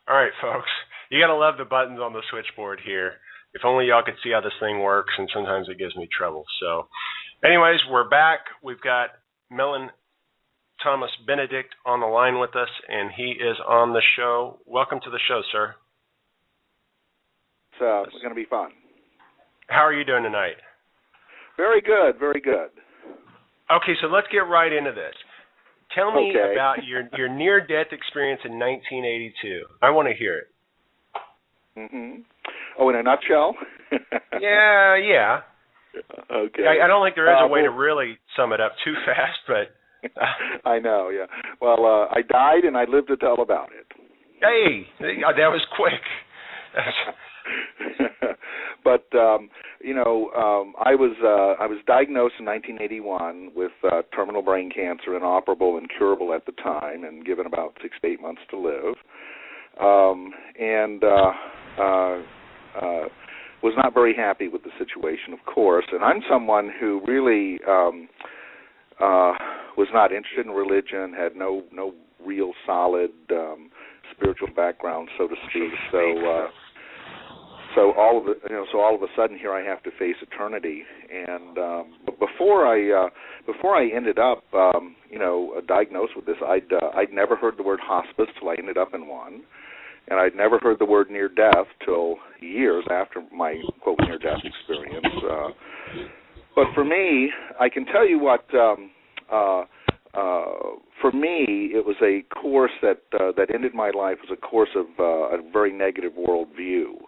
All right, folks. You got to love the buttons on the switchboard here. If only y'all could see how this thing works, and sometimes it gives me trouble. So, anyways, we're back. We've got Melon Thomas Benedict on the line with us, and he is on the show. Welcome to the show, sir. It's going to be fun. How are you doing tonight? Very good, very good. Okay, so let's get right into this. Tell me about your near-death experience in 1982. I want to hear it. Mm-hmm. Oh, in a nutshell? Yeah. Okay. I don't think there is a way to really sum it up too fast, but... I know, yeah. Well, I died and I lived to tell about it. Hey, that was quick. But I was diagnosed in 1981 with terminal brain cancer, inoperable and curable at the time, and given about 6 to 8 months to live. Was not very happy with the situation, of course. And I'm someone who really was not interested in religion, had no real solid spiritual background, so to speak. So all of a sudden, here I have to face eternity. And before I ended up, diagnosed with this, I'd never heard the word hospice till I ended up in one, and I'd never heard the word near death till years after my quote near death experience. But for me, I can tell you what. For me, it was a course that ended my life as a course of a very negative worldview.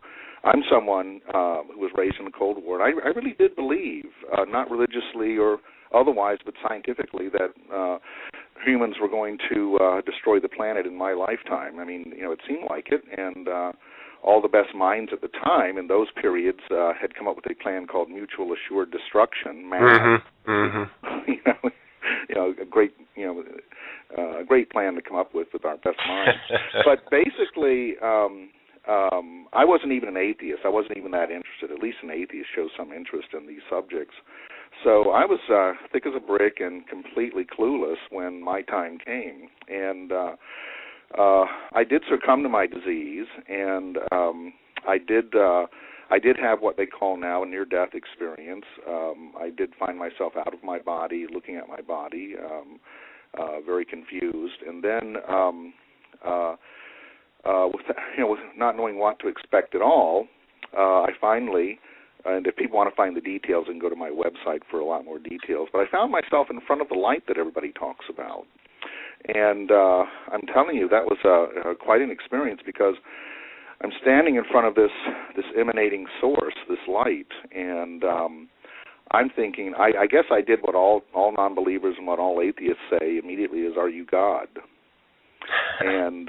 I'm someone who was raised in the Cold War, and I really did believe, not religiously or otherwise, but scientifically, that humans were going to destroy the planet in my lifetime. I mean, it seemed like it, and all the best minds at the time in those periods had come up with a plan called mutual assured destruction. A great plan to come up with our best minds. But basically, I wasn't even an atheist. I wasn't even that interested. At least an atheist shows some interest in these subjects. So I was thick as a brick and completely clueless when my time came. And I did succumb to my disease, and I did have what they call now a near-death experience. I did find myself out of my body, looking at my body, very confused. And then, with not knowing what to expect at all, I finally, and if people want to find the details, and go to my website for a lot more details, but I found myself in front of the light that everybody talks about. And I'm telling you, that was quite an experience, because I'm standing in front of this emanating source, this light, and I'm thinking, I guess I did what all non-believers and what all atheists say immediately is, "Are you God?" And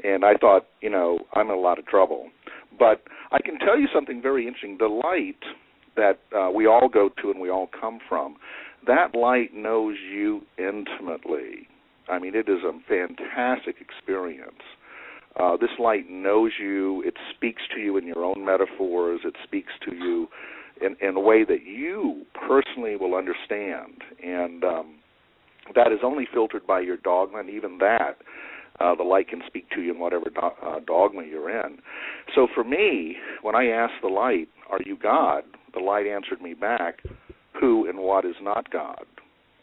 and I thought, I'm in a lot of trouble. But I can tell you something very interesting. The light that we all go to and we all come from, that light knows you intimately. I mean, it is a fantastic experience. This light knows you. It speaks to you in your own metaphors. It speaks to you in a way that you personally will understand. And that is only filtered by your dogma, and even that, the light can speak to you in whatever dogma you're in. So for me, when I asked the light, "Are you God?" the light answered me back, "Who and what is not God?"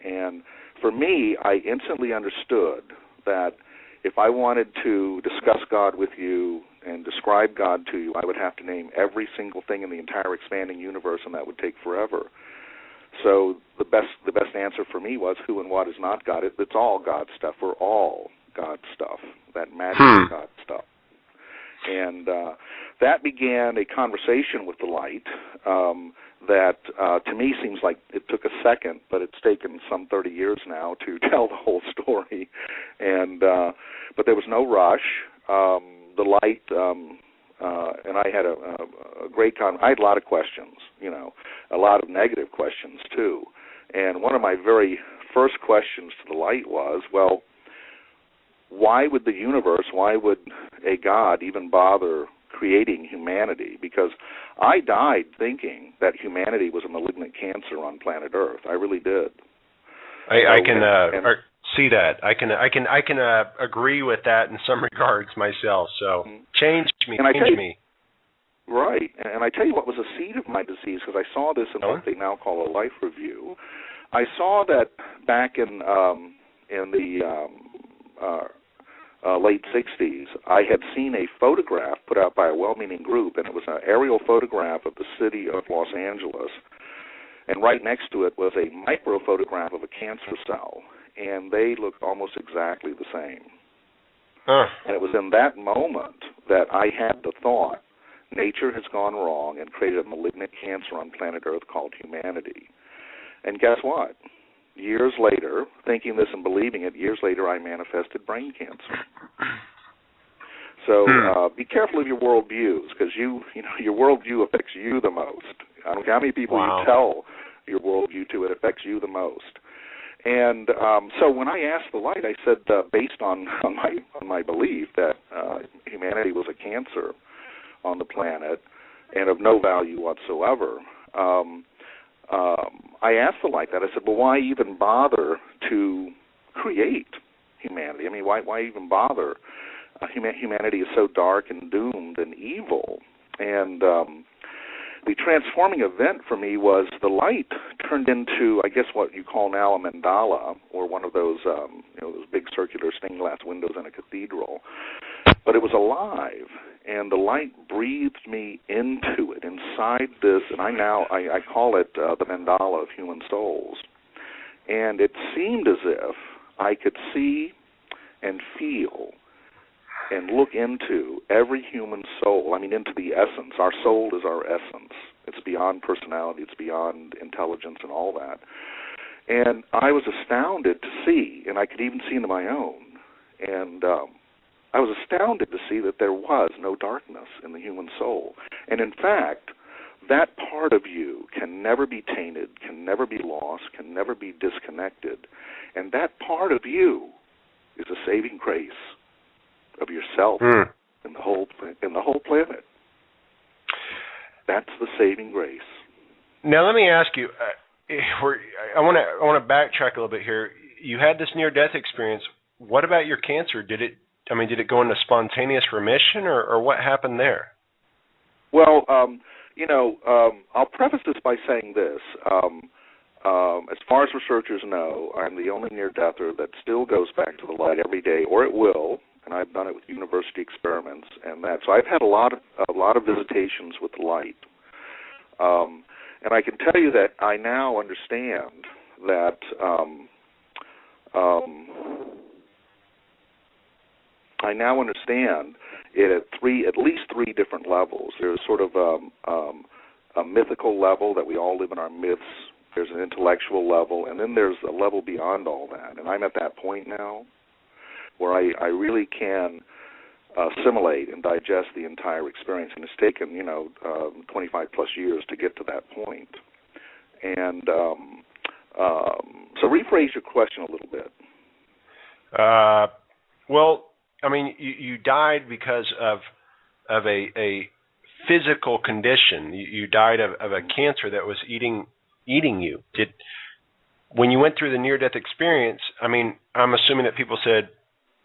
And for me, I instantly understood that if I wanted to discuss God with you and describe God to you, I would have to name every single thing in the entire expanding universe, and that would take forever. So the best answer for me was, who and what is not God? It's all God stuff. We're all God stuff, that magic God stuff. And that began a conversation with the light that to me seems like it took a second, but it's taken some 30 years now to tell the whole story. And but there was no rush. The light and I had a great I had a lot of questions, a lot of negative questions too. And one of my very first questions to the light was, well, why would the universe, why would a God even bother creating humanity? Because I died thinking that humanity was a malignant cancer on planet Earth. I really did. see that. I can agree with that in some regards myself. So change me. Right, and I tell you what was a seed of my disease, because I saw this in what they now call a life review. I saw that back in the late 60s, I had seen a photograph put out by a well-meaning group, and it was an aerial photograph of the city of Los Angeles, and right next to it was a micro-photograph of a cancer cell, and they looked almost exactly the same. And it was in that moment that I had the thought, nature has gone wrong and created a malignant cancer on planet Earth called humanity. And guess what? Years later, thinking this and believing it, years later I manifested brain cancer. So be careful of your worldviews, because your worldview affects you the most. I don't care how many people you tell your worldview to, it affects you the most. And so when I asked the light, I said, based on my belief that humanity was a cancer on the planet and of no value whatsoever, I asked the light that. I said, well, why even bother to create humanity? I mean, why even bother? Humanity is so dark and doomed and evil. And the transforming event for me was the light turned into, I guess, what you call now a mandala, or one of those, those big circular stained glass windows in a cathedral. But it was alive, and the light breathed me into it, inside this, and I call it the mandala of human souls. And it seemed as if I could see and feel and look into every human soul, into the essence. Our soul is our essence. It's beyond personality. It's beyond intelligence and all that. And I was astounded to see, and I could even see into my own, and I was astounded to see that there was no darkness in the human soul. And in fact, that part of you can never be tainted, can never be lost, can never be disconnected. And that part of you is a saving grace of yourself and the whole planet. That's the saving grace. Now let me ask you. I want to backtrack a little bit here. You had this near-death experience. What about your cancer? Did it go into spontaneous remission, or what happened there? Well, I'll preface this by saying this. As far as researchers know, I'm the only near-deather that still goes back to the light every day, or it will. And I've done it with university experiments and that. So I've had a lot of visitations with the light. And I can tell you that I now understand that it at least three different levels. There's sort of a mythical level that we all live in our myths. There's an intellectual level, and then there's a level beyond all that. And I'm at that point now where I really can assimilate and digest the entire experience. And it's taken, 25 plus years to get to that point. And so rephrase your question a little bit. Well, you died because of a physical condition. You died of a cancer that was eating you. When you went through the near-death experience, I'm assuming that people said,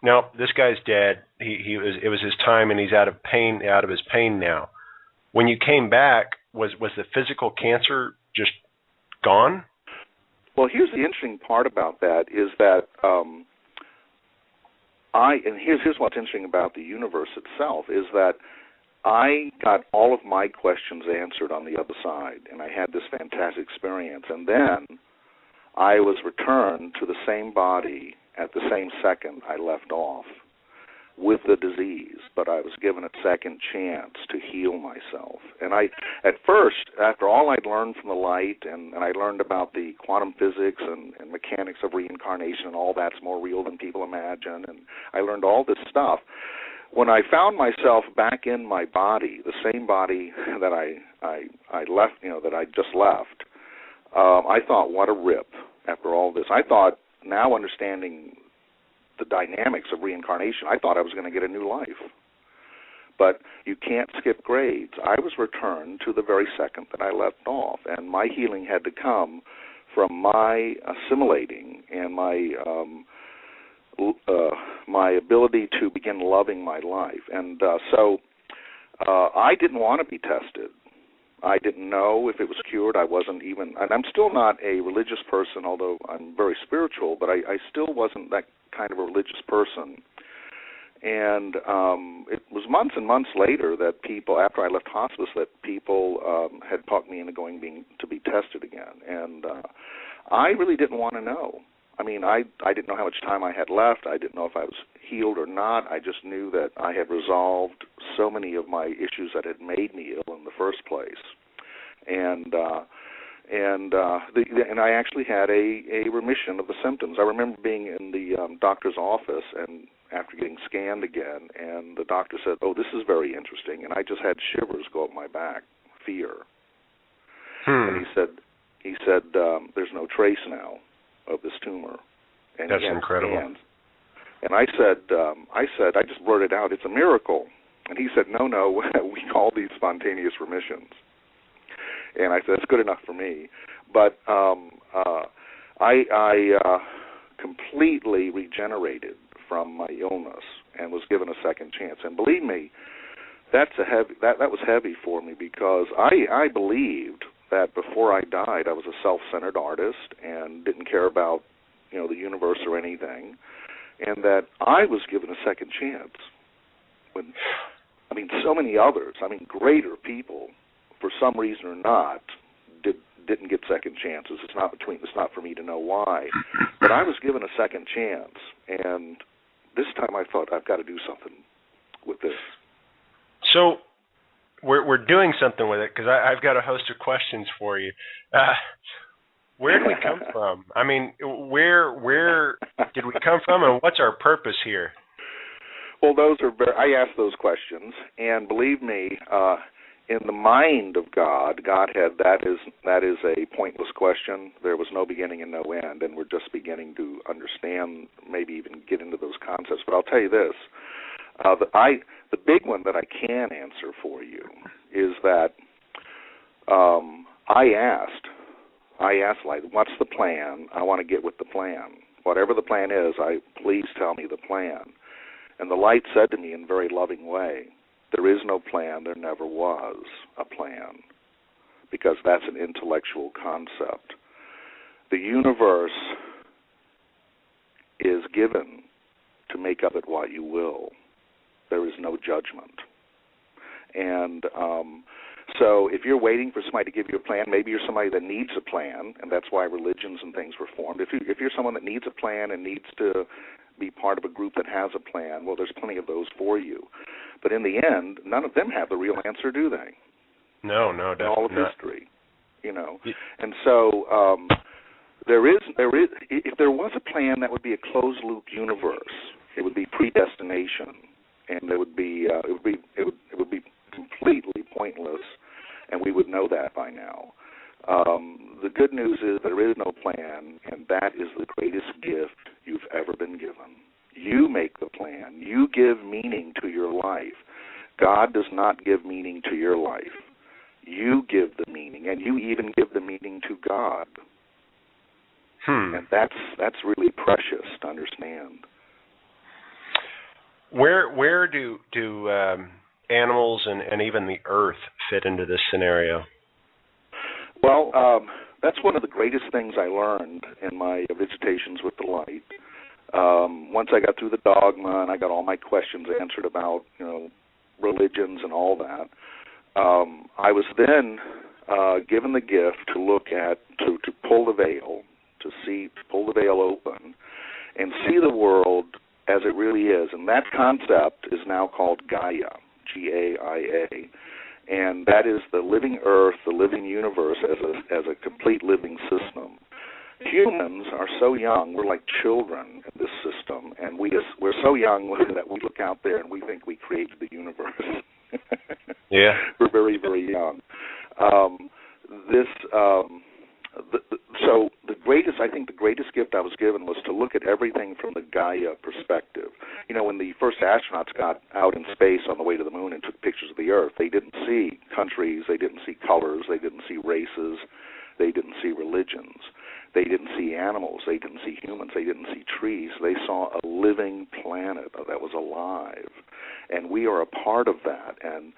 no, this guy's dead. It was his time, and he's out of his pain now. When you came back, was the physical cancer just gone? Well, here's the interesting part about that is that here's what's interesting about the universe itself is that I got all of my questions answered on the other side, and I had this fantastic experience, and then I was returned to the same body at the same second I left off with the disease, but I was given a second chance to heal myself. And at first, after all I'd learned from the light, and I learned about the quantum physics and mechanics of reincarnation, and all that's more real than people imagine, and I learned all this stuff, when I found myself back in my body, the same body that I left, that I just left, I thought, what a rip after all this. I thought, now understanding the dynamics of reincarnation, I thought I was going to get a new life. But you can't skip grades. I was returned to the very second that I left off, and my healing had to come from my assimilating and my my ability to begin loving my life. And so I didn't want to be tested. I didn't know if it was cured. I wasn't even, and I'm still not a religious person, although I'm very spiritual, but I still wasn't that kind of a religious person. And it was months and months later that people, after I left hospice, that people had talked me into to be tested again. And I really didn't want to know. I mean, I didn't know how much time I had left. I didn't know if I was healed or not. I just knew that I had resolved so many of my issues that had made me ill in the first place. And I actually had a remission of the symptoms. I remember being in the doctor's office and after getting scanned again, and the doctor said, "Oh, this is very interesting," and I just had shivers go up my back, fear. And he said, "There's no trace now of this tumor." And that's incredible. Scans. And I said, I just blurted out, "It's a miracle." And he said, "No, we call these spontaneous remissions." And I said, "That's good enough for me." But I completely regenerated from my illness and was given a second chance. And believe me, that was heavy for me, because I believed that before I died I was a self-centered artist and didn't care about the universe or anything, and that I was given a second chance when so many others, greater people, for some reason or not, didn't get second chances. It's not for me to know why, but I was given a second chance, and this time I thought, I've got to do something with this. So we're doing something with it, because I've got a host of questions for you. Where did we come from? I mean, where did we come from, and what's our purpose here? Well, I asked those questions, and believe me, in the mind of God had that is a pointless question. There was no beginning and no end, and we're just beginning to understand, maybe even get into those concepts. But I'll tell you this: the big one that I can answer for you is that I asked, like, what's the plan? I want to get with the plan. Whatever the plan is, please tell me the plan. And the light said to me in a very loving way, there is no plan, there never was a plan, because that's an intellectual concept. The universe is given to make of it what you will. There is no judgment. And so if you're waiting for somebody to give you a plan, maybe you're somebody that needs a plan, and that's why religions and things were formed. If you're someone that needs a plan and needs to be part of a group that has a plan, well, there's plenty of those for you. But in the end, none of them have the real answer, do they? No, definitely in all of not. history, And so there is. If there was a plan, that would be a closed-loop universe. It would be predestination, and it would be completely pointless, and we would know that by now. The good news is there is no plan, and that is the greatest gift you've ever been given. You make the plan. You give meaning to your life. God does not give meaning to your life. You give the meaning, and you even give the meaning to God. And that's really precious to understand. Where do animals and even the earth fit into this scenario? Well, that's one of the greatest things I learned in my visitations with the light. Once I got through the dogma and I got all my questions answered about, religions and all that, I was then given the gift to look at, to pull the veil, pull the veil open and see the world as it really is. And that concept is now called Gaia, G-A-I-A. And that is the living earth, the living universe as a complete living system. Humans are so young, we're like children in this system, and we're so young that we look out there and we think we created the universe. Yeah. We're very, very young. So the greatest gift I was given was to look at everything from the Gaia perspective. When the first astronauts got out in space on the way to the moon and took pictures of the Earth, they didn't see countries, they didn't see colors, they didn't see races, they didn't see religions. They didn't see animals. They didn't see humans. They didn't see trees. They saw a living planet that was alive. And we are a part of that and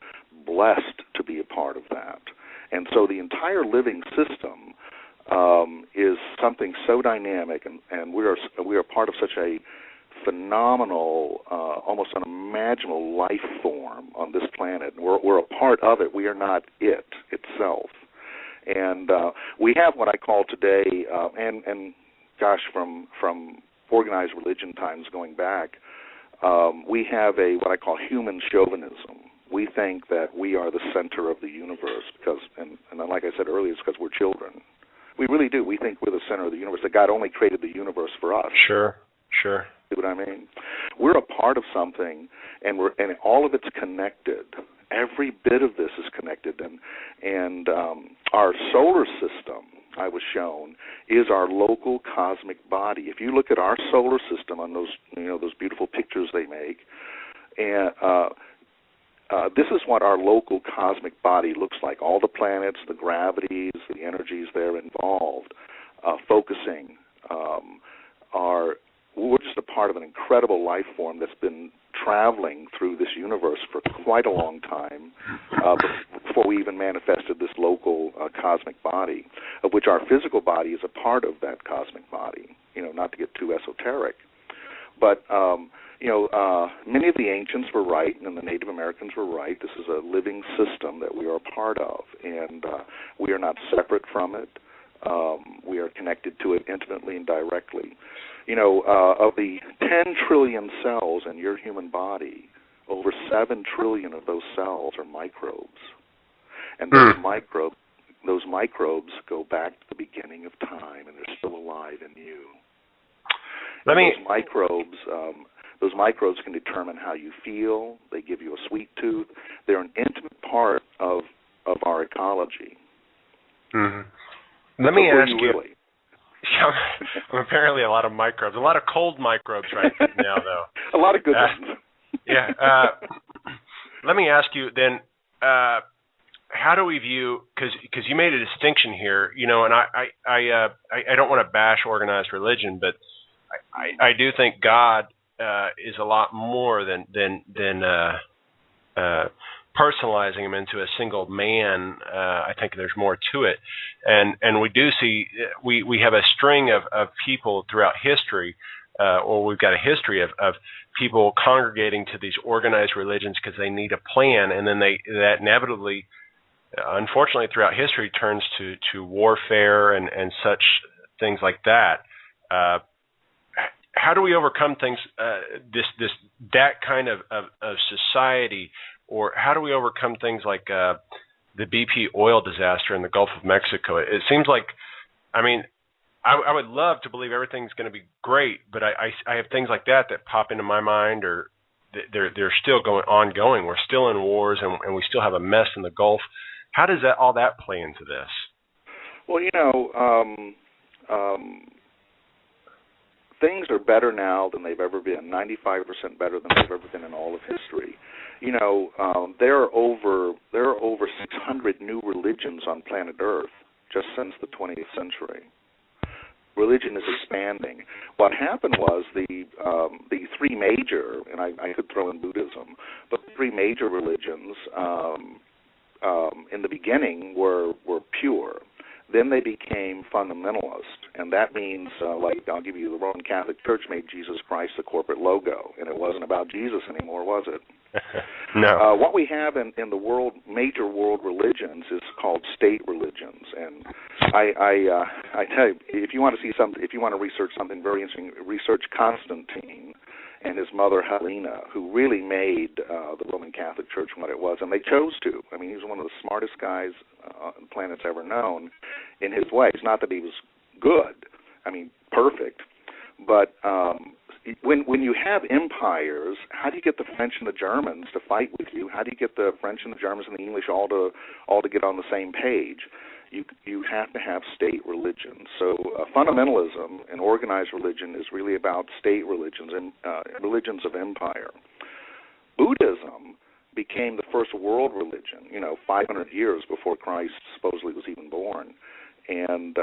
blessed to be a part of that. And so the entire living system is something so dynamic, and we are part of such a phenomenal, almost unimaginable life form on this planet. We're a part of it. We are not it itself. And we have what I call today, and gosh, from organized religion times going back, we have what I call human chauvinism. We think that we are the center of the universe because, and like I said earlier, it's because we're children. We really do. We think we're the center of the universe, that God only created the universe for us. Sure. See what I mean? We're a part of something, and all of it's connected. Every bit of this is connected, and our solar system, I was shown, is our local cosmic body. If you look at our solar system on those beautiful pictures they make, and this is what our local cosmic body looks like. All the planets, the gravities, the energies there involved, focusing we're just a part of an incredible life form that's been traveling through this universe for quite a long time before we even manifested this local cosmic body, of which our physical body is a part of that cosmic body, not to get too esoteric. But, many of the ancients were right and the Native Americans were right. This is a living system that we are a part of, and we are not separate from it. We are connected to it intimately and directly. Of the 10 trillion cells in your human body, over 7 trillion of those cells are microbes. And those microbes go back to the beginning of time, and they're still alive in you. Those microbes can determine how you feel. They give you a sweet tooth. They're an intimate part of our ecology. Mm-hmm. Let me ask you. Really? Apparently a lot of microbes, a lot of cold microbes right now, though. A lot of good ones. Yeah. Let me ask you then, how do we view, because you made a distinction here, and I don't want to bash organized religion, but I do think God is a lot more than personalizing him into a single man. I think there's more to it, and we do see we have a string of people throughout history, or we've got a history of people congregating to these organized religions because they need a plan, and then that inevitably, unfortunately, throughout history turns to warfare and such things like that. How do we overcome things, that kind of society? Or how do we overcome things like the BP oil disaster in the Gulf of Mexico? It seems like, I would love to believe everything's going to be great, but I have things like that pop into my mind, or they're still ongoing. We're still in wars, and we still have a mess in the Gulf. How does all that play into this? Well, things are better now than they've ever been, 95% better than they've ever been in all of history. There are over 600 new religions on planet Earth just since the 20th century. Religion is expanding. What happened was the three major, and I could throw in Buddhism, but the three major religions in the beginning were pure. Then they became fundamentalist, and that means, I'll give you, the Roman Catholic Church made Jesus Christ the corporate logo, and it wasn't about Jesus anymore, was it? No. What we have in the major world religions is called state religions, and I tell you, if you want to research something very interesting, research Constantine and his mother Helena, who really made the Roman Catholic Church what it was, and they chose to. He was one of the smartest guys on the planet's ever known in his ways. Not that he was good, perfect, but when you have empires, how do you get the French and the Germans to fight with you? How do you get the French and the Germans and the English all to get on the same page? You have to have state religion. So fundamentalism and organized religion is really about state religions and religions of empire. Buddhism became the first world religion, 500 years before Christ supposedly was even born. and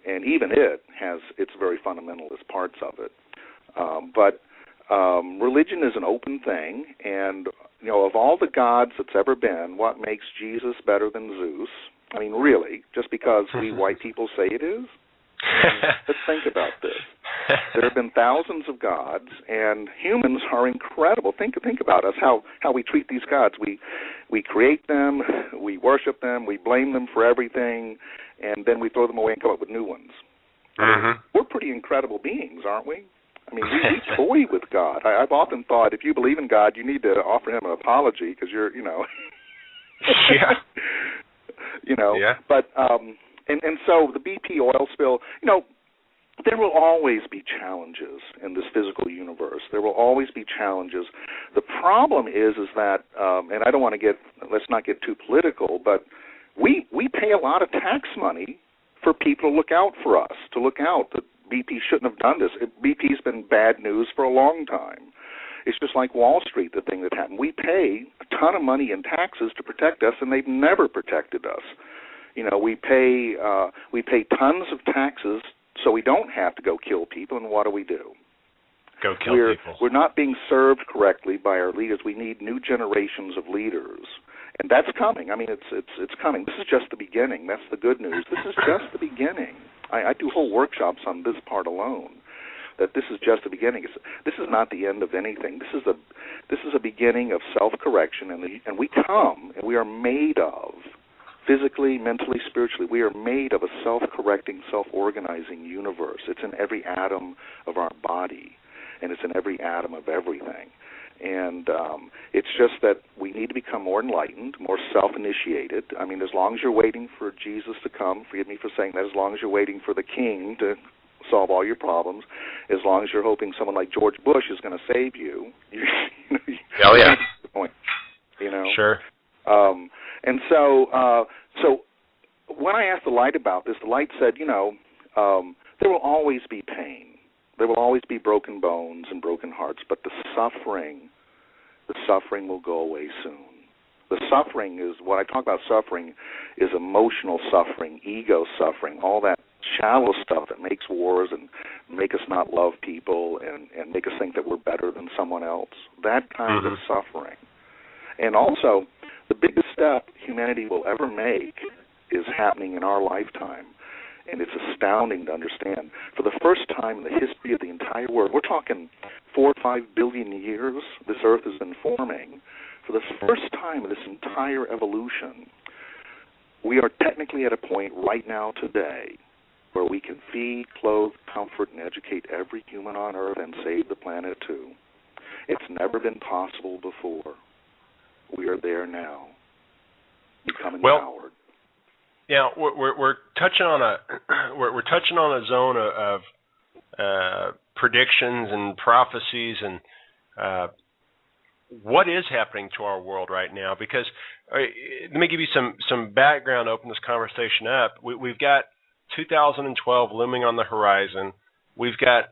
even it has its very fundamentalist parts of it. But religion is an open thing, and of all the gods that's ever been, what makes Jesus better than Zeus? I mean, really, just because we white people say it is? Let's think about this. There have been thousands of gods, and humans are incredible. Think about us, how we treat these gods. We create them, we worship them, we blame them for everything, and then we throw them away and come up with new ones. Mm-hmm. We're pretty incredible beings, aren't we? I mean, we toy with God. I've often thought if you believe in God, you need to offer him an apology because you're, Yeah. Yeah. But, and so the BP oil spill, there will always be challenges in this physical universe. There will always be challenges. The problem is that, and I don't want to let's not get too political, but we pay a lot of tax money for people to look out for us, to look out that BP shouldn't have done this. BP's been bad news for a long time. It's just like Wall Street, the thing that happened. We pay a ton of money in taxes to protect us, and they've never protected us. We pay tons of taxes so we don't have to go kill people, and what do? Go kill people. We're not being served correctly by our leaders. We need new generations of leaders, and that's coming. I mean, it's coming. This is just the beginning. That's the good news. This is just the beginning. I do whole workshops on this part alone, that this is just the beginning. This is not the end of anything. This is a beginning of self-correction, and we are made of, physically, mentally, spiritually, we are made of a self-correcting, self-organizing universe. It's in every atom of our body, and it's in every atom of everything. And it's just that we need to become more enlightened, more self-initiated. I mean, as long as you're waiting for Jesus to come, forgive me for saying that, as long as you're waiting for the king to solve all your problems, as long as you're hoping someone like George Bush is going to save you, oh, yeah. The point, Sure. And so when I asked the light about this, the light said, there will always be pain. There will always be broken bones and broken hearts, but the suffering will go away soon. The suffering is, what I talk about suffering, is emotional suffering, ego suffering, all that shallow stuff that makes wars and make us not love people and make us think that we're better than someone else. That kind of suffering. And also, the biggest step humanity will ever make is happening in our lifetime. And it's astounding to understand. For the first time in the history of the entire world, we're talking 4 or 5 billion years, this Earth has been forming. For the first time in this entire evolution, we are technically at a point right now today where we can feed, clothe, comfort, and educate every human on Earth and save the planet too. It's never been possible before. We are there now, becoming empowered. Yeah, we're touching on a zone of predictions and prophecies and what is happening to our world right now. Because let me give you some background. Open this conversation up. We've got 2012 looming on the horizon. We've got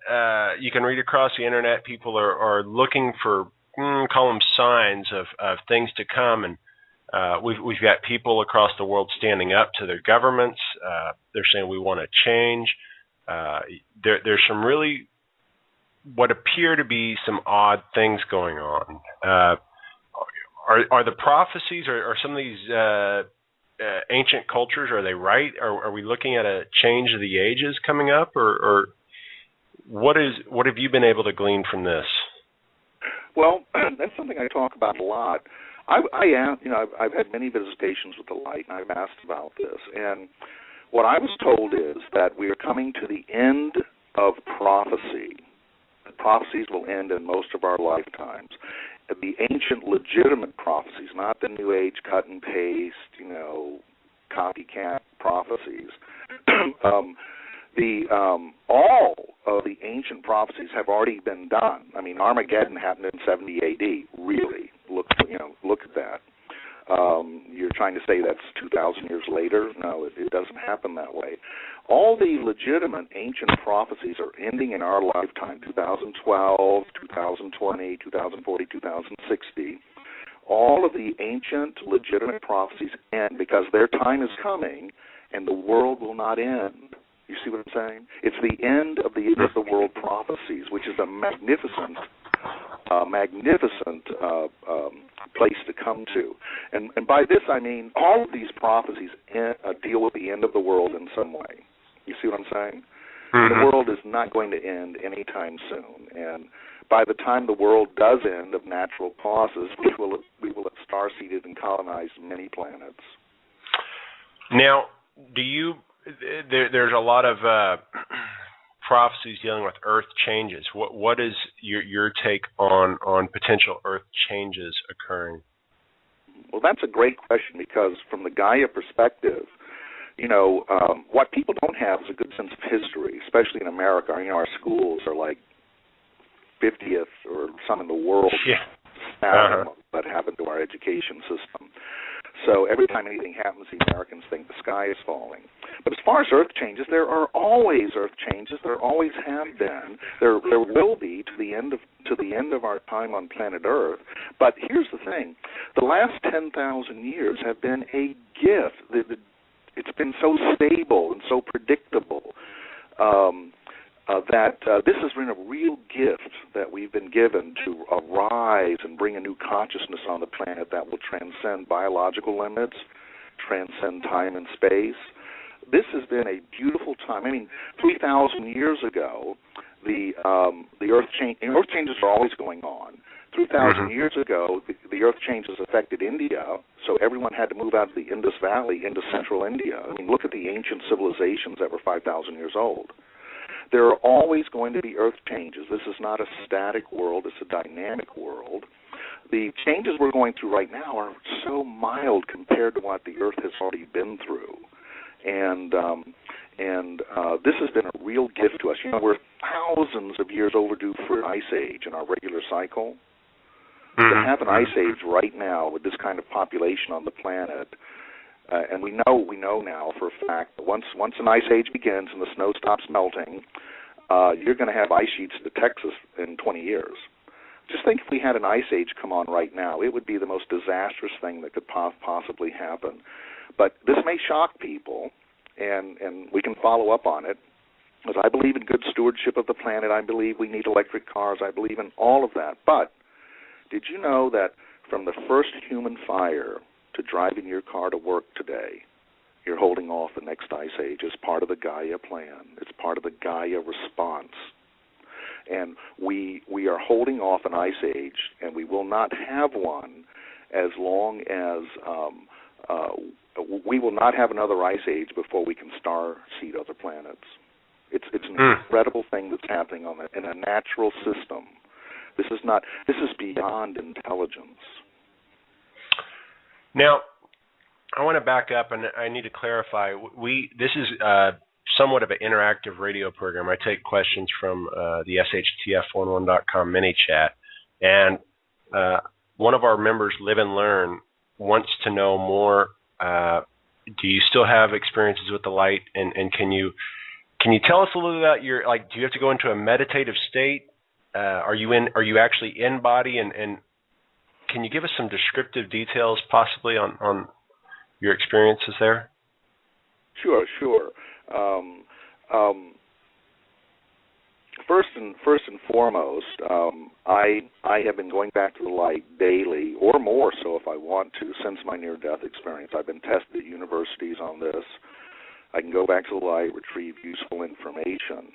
you can read across the internet. People are looking for call them signs of things to come, and we've got people across the world standing up to their governments. They're saying we want to change. There's some really what appear to be some odd things going on. Are the prophecies or some of these ancient cultures, are they right? Are we looking at a change of the ages coming up, or what have you been able to glean from this? Well, that's something I talk about a lot. I've had many visitations with the light, and I've asked about this. And what I was told is that we are coming to the end of prophecy. The prophecies will end in most of our lifetimes. The ancient legitimate prophecies, not the New Age cut and paste, copycat prophecies. All of the ancient prophecies have already been done. I mean, Armageddon happened in 70 A.D. Really, look at that. You're trying to say that's 2,000 years later? No, it doesn't happen that way. All the legitimate ancient prophecies are ending in our lifetime: 2012, 2020, 2040, 2060. All of the ancient legitimate prophecies end because their time is coming, and the world will not end. You see what I'm saying? It's the end of the world prophecies, which is a magnificent place to come to. And by this I mean all of these prophecies deal with the end of the world in some way. You see what I'm saying? Mm-hmm. The world is not going to end anytime soon. And by the time the world does end of natural causes, we will have star-seeded and colonized many planets. Now, there's a lot of prophecies dealing with Earth changes. What is your take on potential Earth changes occurring? Well, that's a great question, because from the Gaia perspective, what people don't have is a good sense of history, especially in America. Our schools are like 50th or some in the world that happened to our education system. So every time anything happens, the Americans think the sky is falling. But as far as Earth changes, there are always Earth changes. There always have been. There will be to the end of our time on planet Earth. But here's the thing: the last 10,000 years have been a gift. It's been so stable and so predictable that this has been a real gift that we've been given to arise and bring a new consciousness on the planet that will transcend biological limits, transcend time and space. This has been a beautiful time. 3,000 years ago, the Earth changes are always going on. 3,000 years ago, the Earth changes affected India, so everyone had to move out of the Indus Valley into central India. Look at the ancient civilizations that were 5,000 years old. There are always going to be Earth changes. This is not a static world. It's a dynamic world. The changes we're going through right now are so mild compared to what the Earth has already been through. And this has been a real gift to us. We're thousands of years overdue for an ice age in our regular cycle. To have an ice age right now with this kind of population on the planet, and we know now for a fact that once an ice age begins and the snow stops melting, you're going to have ice sheets to Texas in 20 years. Just think if we had an ice age come on right now, it would be the most disastrous thing that could possibly happen. But this may shock people, and we can follow up on it, because I believe in good stewardship of the planet. I believe we need electric cars. I believe in all of that. But did you know that from the first human fire to driving your car to work today, you're holding off the next ice age as part of the Gaia plan? It's part of the Gaia response. And we are holding off an ice age, and we will not have one as long as we will not have another ice age before we can star-seed other planets. It's an incredible thing that's happening in a natural system. This is beyond intelligence. Now, I want to back up, and I need to clarify. This is somewhat of an interactive radio program. I take questions from the SHTF11.com mini chat, and one of our members, Live and Learn, wants to know more. Do you still have experiences with the light, and can you tell us a little about do you have to go into a meditative state? Are you actually in body, and can you give us some descriptive details possibly on your experiences there? Sure. First and foremost, I have been going back to the light daily, or more so if I want to, since my near-death experience. I've been tested at universities on this. I can go back to the light, retrieve useful information.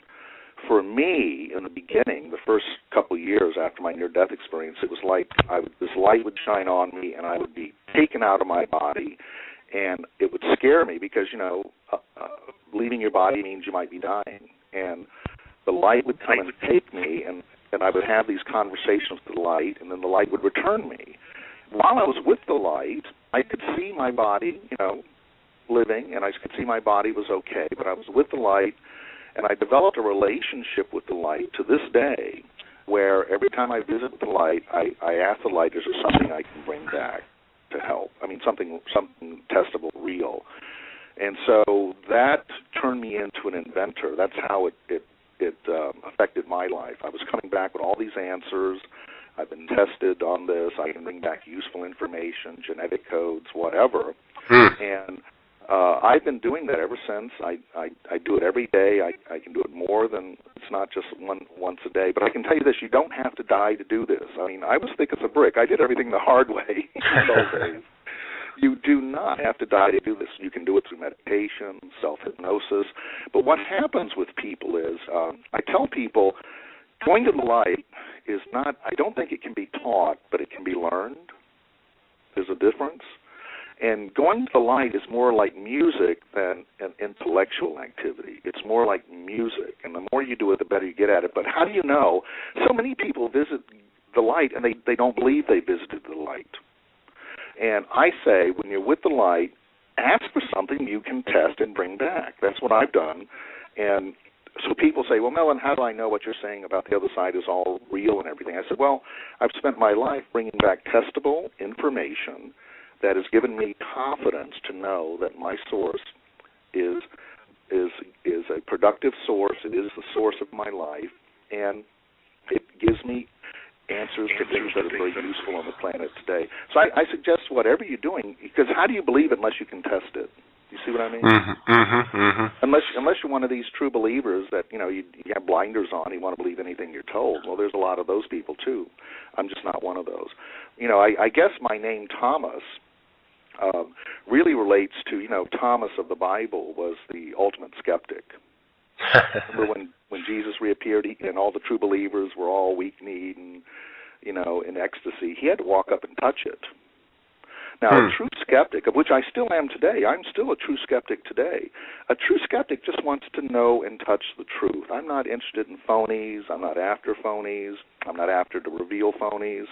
For me, in the beginning, the first couple of years after my near-death experience, it was like this light would shine on me, and I would be taken out of my body, and it would scare me because, leaving your body means you might be dying. And the light would come and take me, and I would have these conversations with the light, and then the light would return me. While I was with the light, I could see my body, living, and I could see my body was okay, but I was with the light, and I developed a relationship with the light to this day, where every time I visit the light, I ask the light, is there something I can bring back to help? Something testable, real. And so that turned me into an inventor. That's how it affected my life. I was coming back with all these answers. I've been tested on this. I can bring back useful information, genetic codes, whatever. And I've been doing that ever since. I do it every day. I can do it more than, it's not just once a day. But I can tell you this, you don't have to die to do this. I mean, I was thick as a brick. I did everything the hard way in those days. You do not have to die to do this. You can do it through meditation, self-hypnosis. But what happens with people is, I tell people, going to the light is not, I don't think it can be taught, but it can be learned. There's a difference. And going to the light is more like music than an intellectual activity. It's more like music, and the more you do it, the better you get at it. But how do you know? So many people visit the light, and they don't believe they visited the light. And I say, when you're with the light, ask for something you can test and bring back. That's what I've done. And so people say, well, Mellon, how do I know what you're saying about the other side is all real and everything? I said, well, I've spent my life bringing back testable information that has given me confidence to know that my source is a productive source. It is the source of my life, and it gives me answers to things that are very useful on the planet today. So I suggest whatever you're doing, because how do you believe it unless you can test it? You see what I mean? Unless you're one of these true believers that, you have blinders on, you want to believe anything you're told. Well, there's a lot of those people too. I'm just not one of those. I guess my name Thomas really relates to, Thomas of the Bible was the ultimate skeptic. Remember when Jesus reappeared and all the true believers were all weak-kneed and, in ecstasy, he had to walk up and touch it. Now, a true skeptic, of which I still am today, I'm still a true skeptic today. A true skeptic just wants to know and touch the truth. I'm not interested in phonies. I'm not after phonies. I'm not after to reveal phonies.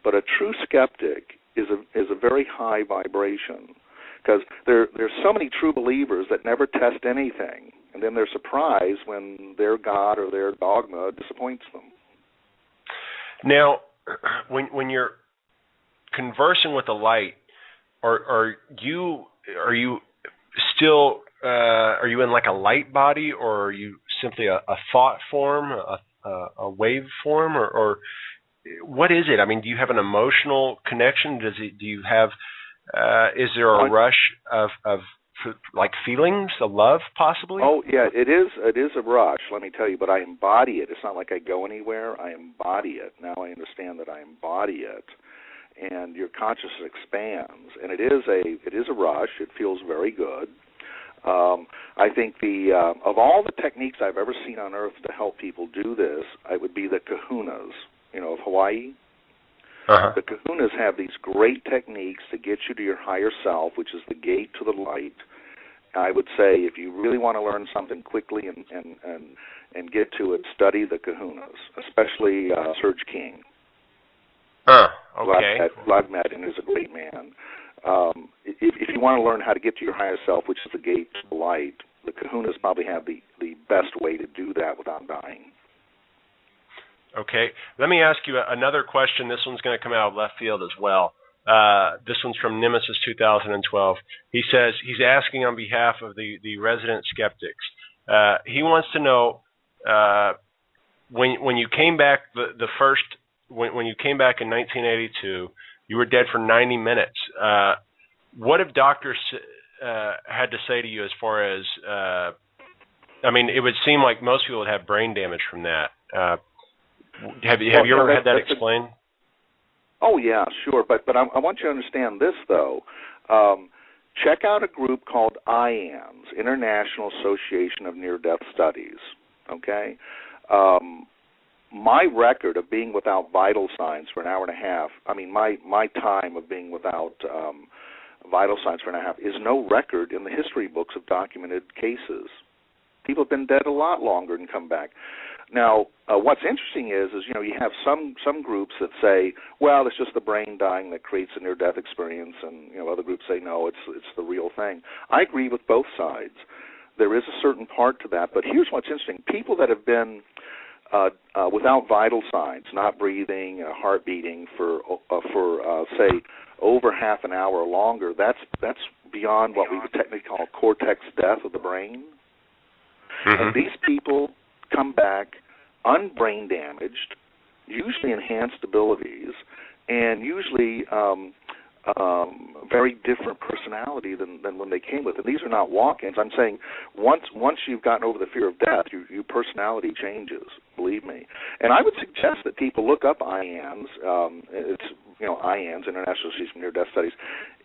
But a true skeptic is a very high vibration, because there's so many true believers that never test anything, and then they're surprised when their God or their dogma disappoints them. Now, when you're conversing with the light, are you still are you in like a light body, or are you simply a thought form, a wave form, or what is it? I mean, do you have an emotional connection? Do you have is there a rush of like feelings, of love, possibly? Oh yeah, it is a rush. Let me tell you, but I embody it. It's not like I go anywhere. I embody it. Now I understand that I embody it, and your consciousness expands. And it is a rush. It feels very good. I think of all the techniques I've ever seen on Earth to help people do this, it would be the kahunas, of Hawaii. The kahunas have these great techniques to get you to your higher self, which is the gate to the light. I would say if you really want to learn something quickly and get to it, study the kahunas, especially Serge King. Okay. Vlad Madin is a great man. If you want to learn how to get to your higher self, which is the gate to the light, the kahunas probably have the best way to do that without dying. Okay. Let me ask you another question. This one's going to come out of left field as well. This one's from Nemesis 2012. He says he's asking on behalf of the resident skeptics. He wants to know when you came back when you came back in 1982, you were dead for 90 minutes. What have doctors had to say to you as far as? I mean, it would seem like most people would have brain damage from that. Have you ever had that explained? Oh yeah, sure. But I want you to understand this though. Check out a group called IANS, International Association of Near-Death Studies. Okay. My record of being without vital signs for an hour and a half. I mean, my time of being without vital signs for an hour and a half is no record in the history books of documented cases. People have been dead a lot longer and come back. Now, what's interesting is you have some groups that say, well, it's just the brain dying that creates a near-death experience, and other groups say, no, it's the real thing. I agree with both sides. There is a certain part to that, but here's what's interesting. People that have been without vital signs, not breathing, heart beating for say, over half an hour or longer, that's beyond what we would technically call cortex death of the brain. And these people come back unbrain damaged, usually enhanced abilities, and usually very different personality than when they came with. And these are not walk-ins. I'm saying once you've gotten over the fear of death, your personality changes, believe me. And I would suggest that people look up IANDS. It's, IANDS, International Association of Near-Death Studies.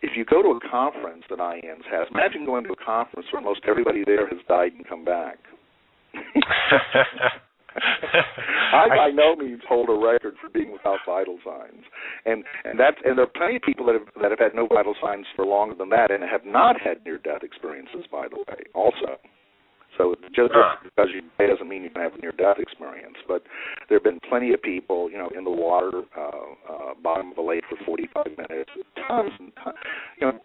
If you go to a conference that IANDS has, imagine going to a conference where most everybody there has died and come back. I by no means hold a record for being without vital signs, and there are plenty of people that have had no vital signs for longer than that and have not had near-death experiences, by the way, also. So just because you die doesn't mean you can have a near-death experience. But there have been plenty of people, in the water, bottom of a lake for 45 minutes, tons and tons.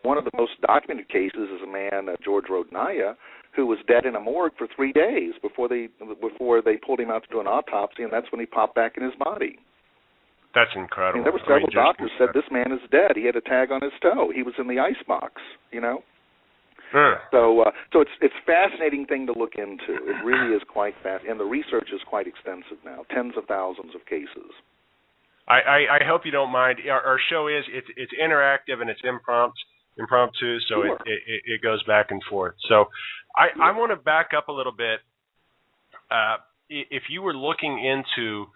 One of the most documented cases is a man, George Rodnaya, who was dead in a morgue for 3 days before they pulled him out to do an autopsy, and that's when he popped back in his body. That's incredible. There were several doctors said this man is dead. He had a tag on his toe. He was in the icebox, So it's a fascinating thing to look into. It really is quite fast, and the research is quite extensive now, tens of thousands of cases. I hope you don't mind. Our show it's interactive and it's impromptu, so sure. it goes back and forth. So I want to back up a little bit. If you were looking into,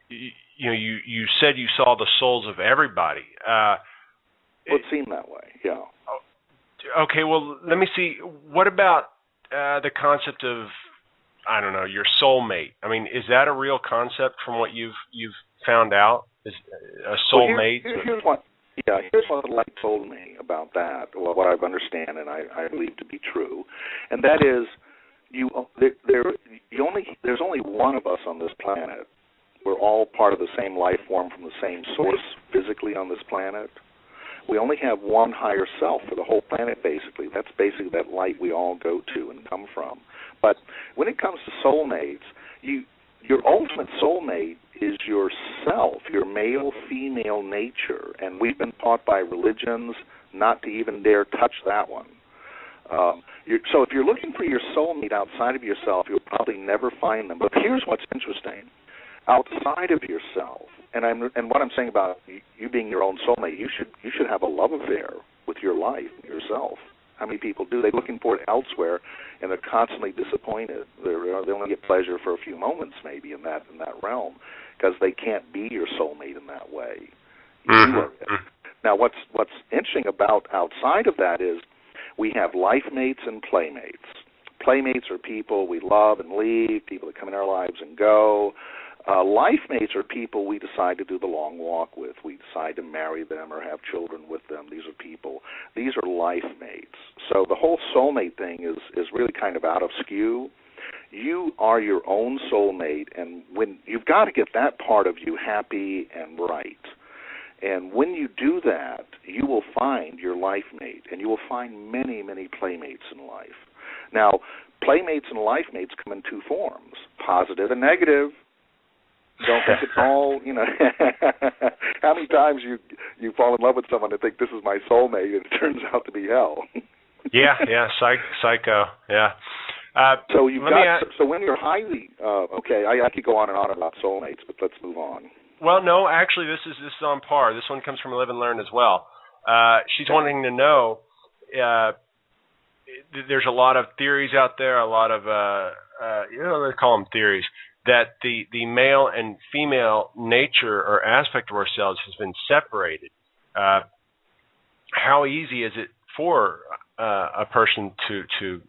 you said you saw the souls of everybody. It seemed that way, yeah. Okay, well, let me see. What about the concept of, I don't know, your soulmate? I mean, is that a real concept from what you've found out? Is a soulmate? Here's what the light told me about that, or what I understand, and I believe to be true, and that is, there's only one of us on this planet. We're all part of the same life form from the same source physically on this planet. We only have one higher self for the whole planet, basically. That's basically that light we all go to and come from. But when it comes to soulmates, your ultimate soulmate is yourself, your male-female nature, and we've been taught by religions not to even dare touch that one. So if you're looking for your soulmate outside of yourself, you'll probably never find them. But here's what's interesting. Outside of yourself, and what I'm saying about you being your own soulmate, you should have a love affair with your life, yourself. How many people do? They're looking for it elsewhere, and they're constantly disappointed. They only get pleasure for a few moments, maybe in that realm, because they can't be your soulmate in that way. Mm-hmm. Now, what's interesting about outside of that is we have life mates and playmates. Playmates are people we love and leave, people that come in our lives and go. Life mates are people we decide to do the long walk with. We decide to marry them or have children with them. These are people. These are life mates. So the whole soulmate thing is really kind of out of skew. You are your own soulmate, and when you've got to get that part of you happy and right. And when you do that, you will find your life mate, and you will find many, many playmates in life. Now, playmates and life mates come in two forms, positive and negative. Don't think it's all, how many times you fall in love with someone and think this is my soulmate, and it turns out to be hell. Yeah, psycho, yeah. So so when you're highly, I could go on and on about soulmates, but let's move on. Well, no, actually, this is on par. This one comes from Live and Learn as well. She's wanting to know, there's a lot of theories out there, a lot of, let's call them theories, that the male and female nature or aspect of ourselves has been separated. How easy is it for a person to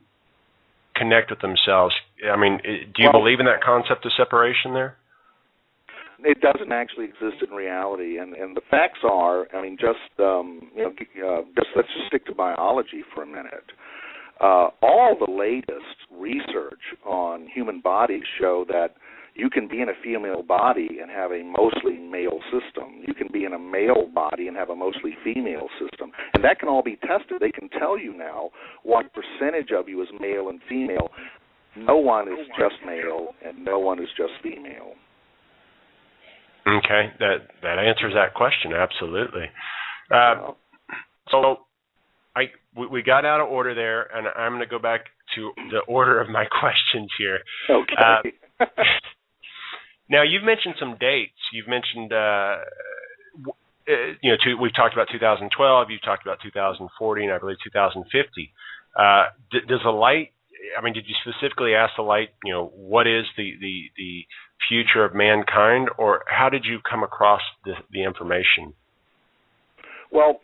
connect with themselves? I mean, do you believe in that concept of separation there? It doesn't actually exist in reality, and the facts are, I mean, just let's just stick to biology for a minute. All the latest research on human bodies show that you can be in a female body and have a mostly male system. You can be in a male body and have a mostly female system. And that can all be tested. They can tell you now what percentage of you is male and female. No one is just male, and no one is just female. Okay, that answers that question, absolutely. So we got out of order there, and I'm going to go back to the order of my questions here. Okay. Now, you've mentioned some dates. You've mentioned we've talked about 2012, you've talked about 2040, and I believe 2050. Does the light, did you specifically ask the light, what is the future of mankind, or how did you come across the information? Well,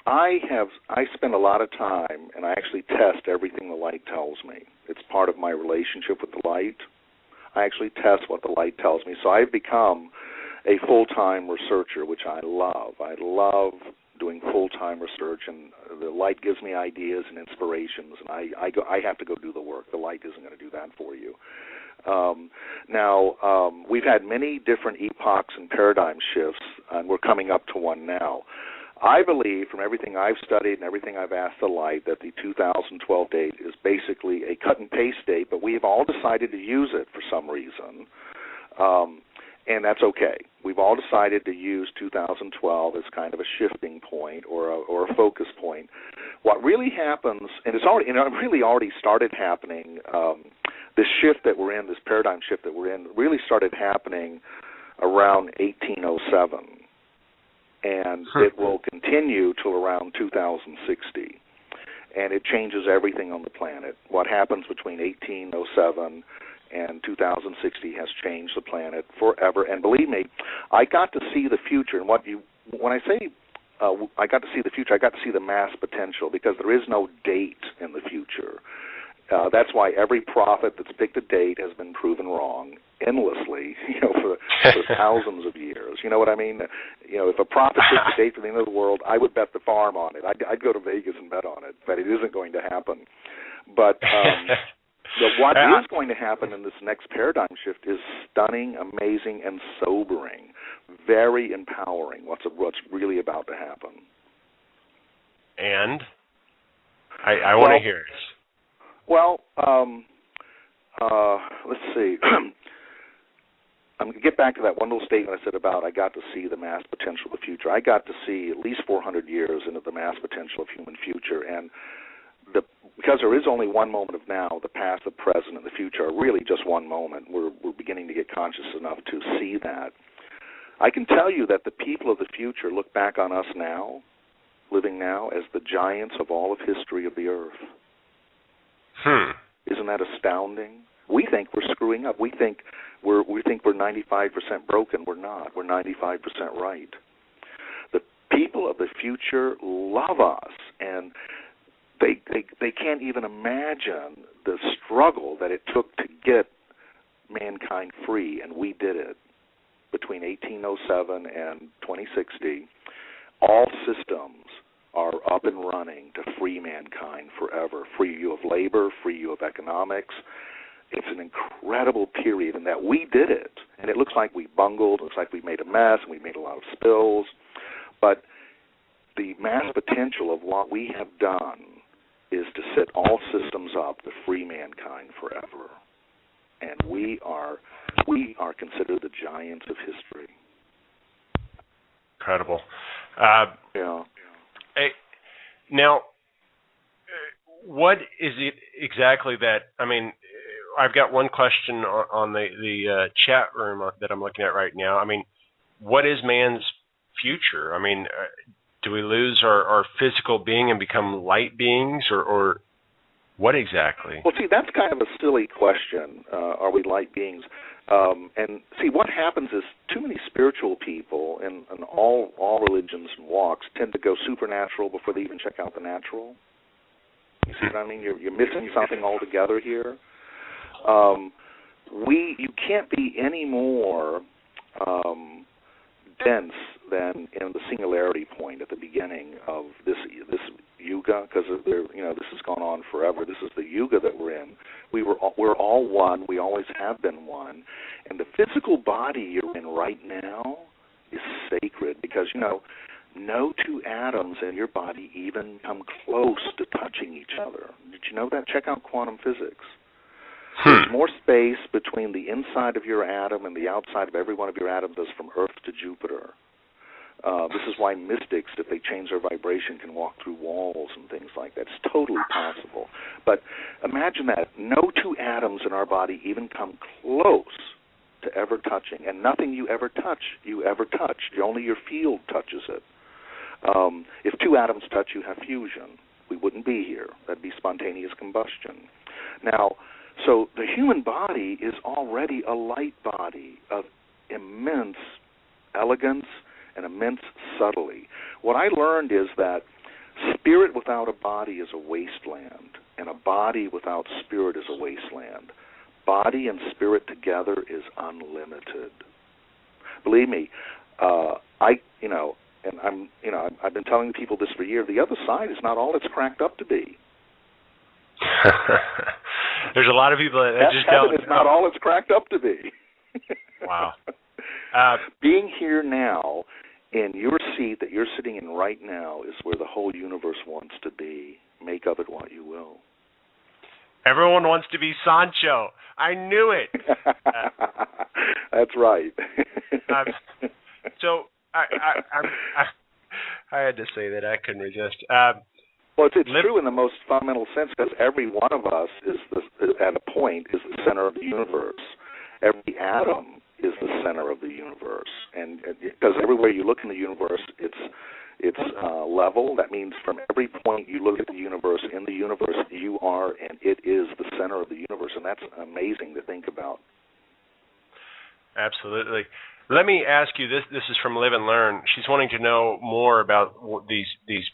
I spend a lot of time, and I actually test everything the light tells me. It's part of my relationship with the light. I actually test what the light tells me. So I've become a full-time researcher, which I love. I love doing full-time research, and the light gives me ideas and inspirations, and I have to go do the work. The light isn't going to do that for you. We've had many different epochs and paradigm shifts, and we're coming up to one now. I believe, from everything I've studied and everything I've asked the light, that the 2012 date is basically a cut-and-paste date, but we have all decided to use it for some reason, and that's okay. We've all decided to use 2012 as kind of a shifting point or a focus point. What really happens, and it really already started happening, this shift that we're in, this paradigm shift that we're in, really started happening around 1807. And it will continue till around 2060. And it changes everything on the planet. What happens between 1807 and 2060 has changed the planet forever. And believe me, I got to see the future. And when I say I got to see the future, I got to see the mass potential, because there is no date in the future. That's why every prophet that's picked a date has been proven wrong endlessly, for thousands of years. You know what I mean? If a prophet picked a date for the end of the world, I would bet the farm on it. I'd go to Vegas and bet on it, but it isn't going to happen. But what is going to happen in this next paradigm shift is stunning, amazing, and sobering, very empowering. What's really about to happen? And I want to hear it. Well, let's see. I'm going to get back to that one little statement I said about I got to see the mass potential of the future. I got to see at least 400 years into the mass potential of human future, and because there is only one moment of now, the past, the present, and the future are really just one moment. We're beginning to get conscious enough to see that. I can tell you that the people of the future look back on us now, living now, as the giants of all of history of the earth. Isn't that astounding? We think we're screwing up. We think we're 95% broken. We're not. We're 95% right. The people of the future love us, and they can't even imagine the struggle that it took to get mankind free, and we did it. Between 1807 and 2060, all systems are up and running to free mankind forever, free you of labor, free you of economics. It's an incredible period in that we did it, and it looks like we bungled, it looks like we made a mess, and we made a lot of spills, but the mass potential of what we have done is to set all systems up to free mankind forever, and we are considered the giants of history. Incredible. Yeah. Now, what is it exactly that, I've got one question on the chat room that I'm looking at right now. What is man's future? Do we lose our physical being and become light beings, or what exactly? Well, see, that's kind of a silly question. Are we light beings? And see, what happens is too many spiritual people in all religions and walks tend to go supernatural before they even check out the natural. You see what I mean? You're missing something altogether here. You can't be any more dense than in the singularity point at the beginning of this yuga, because this has gone on forever. This is the yuga that we're in. We're all one. We always have been one, and the physical body you're in right now is sacred, because no two atoms in your body even come close to touching each other. Did you know that? Check out quantum physics. There's more space between the inside of your atom and the outside of every one of your atoms as from Earth to Jupiter. This is why mystics, if they change their vibration, can walk through walls and things like that. It's totally possible. But imagine that. No two atoms in our body even come close to ever touching, and nothing you ever touch. Only your field touches it. If two atoms touch, you have fusion. We wouldn't be here. That'd be spontaneous combustion. Now, so the human body is already a light body of immense elegance and immense subtlety. What I learned is that spirit without a body is a wasteland, and a body without spirit is a wasteland. Body and spirit together is unlimited. Believe me, I've been telling people this for years. The other side is not all it's cracked up to be. There's a lot of people that just don't. It's not all it's cracked up to be. Wow. Being here now in your seat that you're sitting in right now is where the whole universe wants to be. Make of it what you will. Everyone wants to be Sancho. I knew it. That's right. So I had to say that. I couldn't resist. Well, it's true in the most fundamental sense, because every one of us at a point is the center of the universe. Every atom is the center of the universe, and because everywhere you look in the universe, it's level. That means from every point you look at the universe, in the universe you are, and it is the center of the universe, and that's amazing to think about. Absolutely. Let me ask you this. This is from Live and Learn. She's wanting to know more about these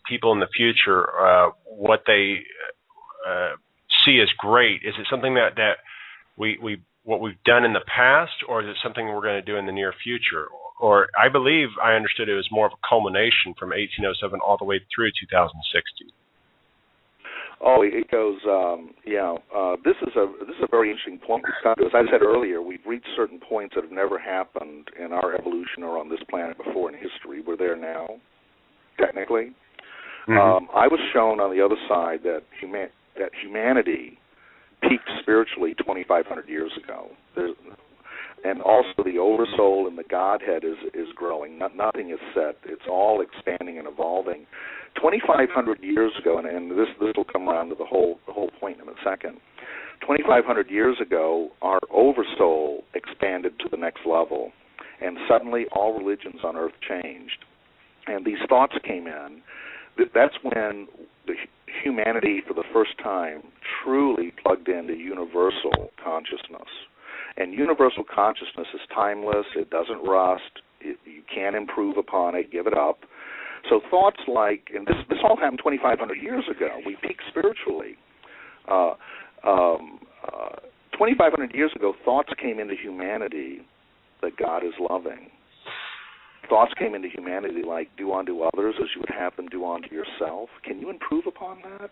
people in the future, what they see as great. Is it something that what we've done in the past, or is it something we're going to do in the near future? Or I believe I understood it was more of a culmination from 1807 all the way through 2060. Oh, it goes. This is a very interesting point. As I said earlier, we've reached certain points that have never happened in our evolution or on this planet before in history. We're there now, technically. Mm-hmm. I was shown on the other side that humanity peaked spiritually 2,500 years ago. And also the oversoul and the Godhead is growing. Nothing is set. It's all expanding and evolving. 2,500 years ago, and this will come around to the whole point in a second. 2,500 years ago, our oversoul expanded to the next level, and suddenly all religions on earth changed. And these thoughts came in. That's when the humanity, for the first time, truly plugged into universal consciousness. And universal consciousness is timeless. It doesn't rust. You can't improve upon it. Give it up. So thoughts like, and this all happened 2,500 years ago. We peaked spiritually. 2,500 years ago, thoughts came into humanity that God is loving. Thoughts came into humanity like, do unto others as you would have them do unto yourself. Can you improve upon that?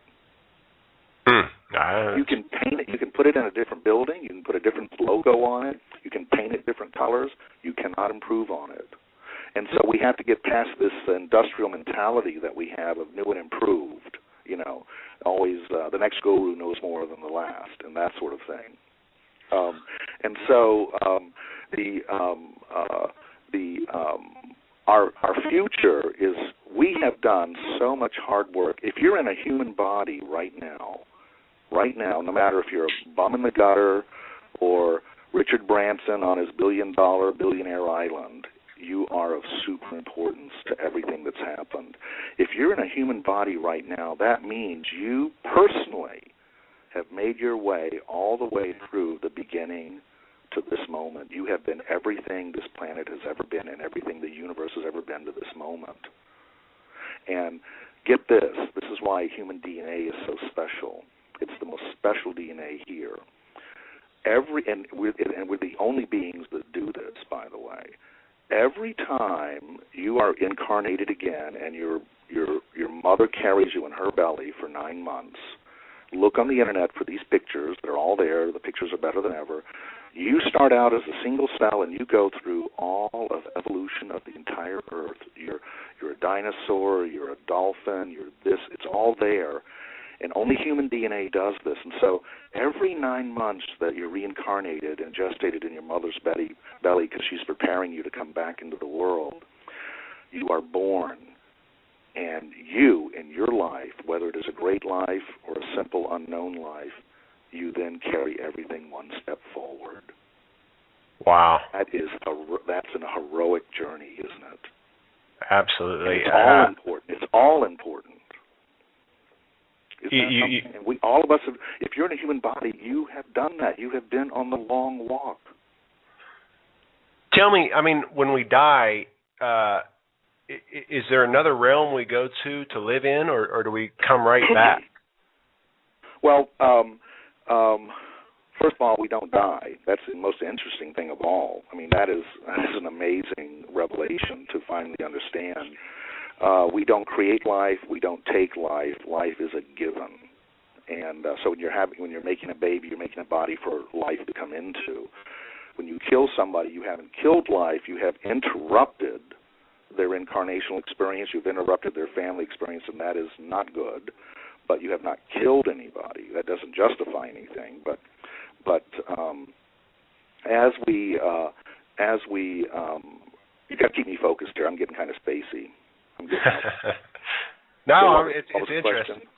You can paint it. You can put it in a different building. You can put a different logo on it. You can paint it different colors. You cannot improve on it. And so we have to get past this industrial mentality that we have of new and improved. Always the next guru knows more than the last, and that sort of thing. Our future is, we have done so much hard work. If you're in a human body right now, no matter if you're a bum in the gutter or Richard Branson on his billionaire island, you are of super importance to everything that's happened. If you're in a human body right now, that means you personally have made your way all the way through the beginning to this moment. You have been everything this planet has ever been and everything the universe has ever been to this moment. And get this is why human DNA is so special. It's the most special DNA here. And we're the only beings that do this, by the way. Every time you are incarnated again and your mother carries you in her belly for 9 months, look on the internet for these pictures. They're all there. The pictures are better than ever. You start out as a single cell and you go through all of evolution of the entire Earth. You're a dinosaur, you're a dolphin, you're this. It's all there. And only human DNA does this. And so every 9 months that you're reincarnated and gestated in your mother's belly because she's preparing you to come back into the world, you are born. And you, in your life, whether it is a great life or a simple unknown life, you then carry everything one step forward. Wow. That's a heroic journey, isn't it? Absolutely. And it's all important. It's all important. And we, all of us, if you're in a human body, you have done that. You have been on the long walk. Tell me, I mean, when we die, is there another realm we go to live in, or do we come right back? Well, first of all, we don't die. That's the most interesting thing of all. I mean, that is an amazing revelation to finally understand. We don't create life. We don't take life. Life is a given. And so when you're making a baby, you're making a body for life to come into. When you kill somebody, you haven't killed life. You have interrupted their incarnational experience. You've interrupted their family experience, and that is not good. But you have not killed anybody. That doesn't justify anything. But as we you got to keep me focused here. I'm getting kind of spacey. No, it's interesting.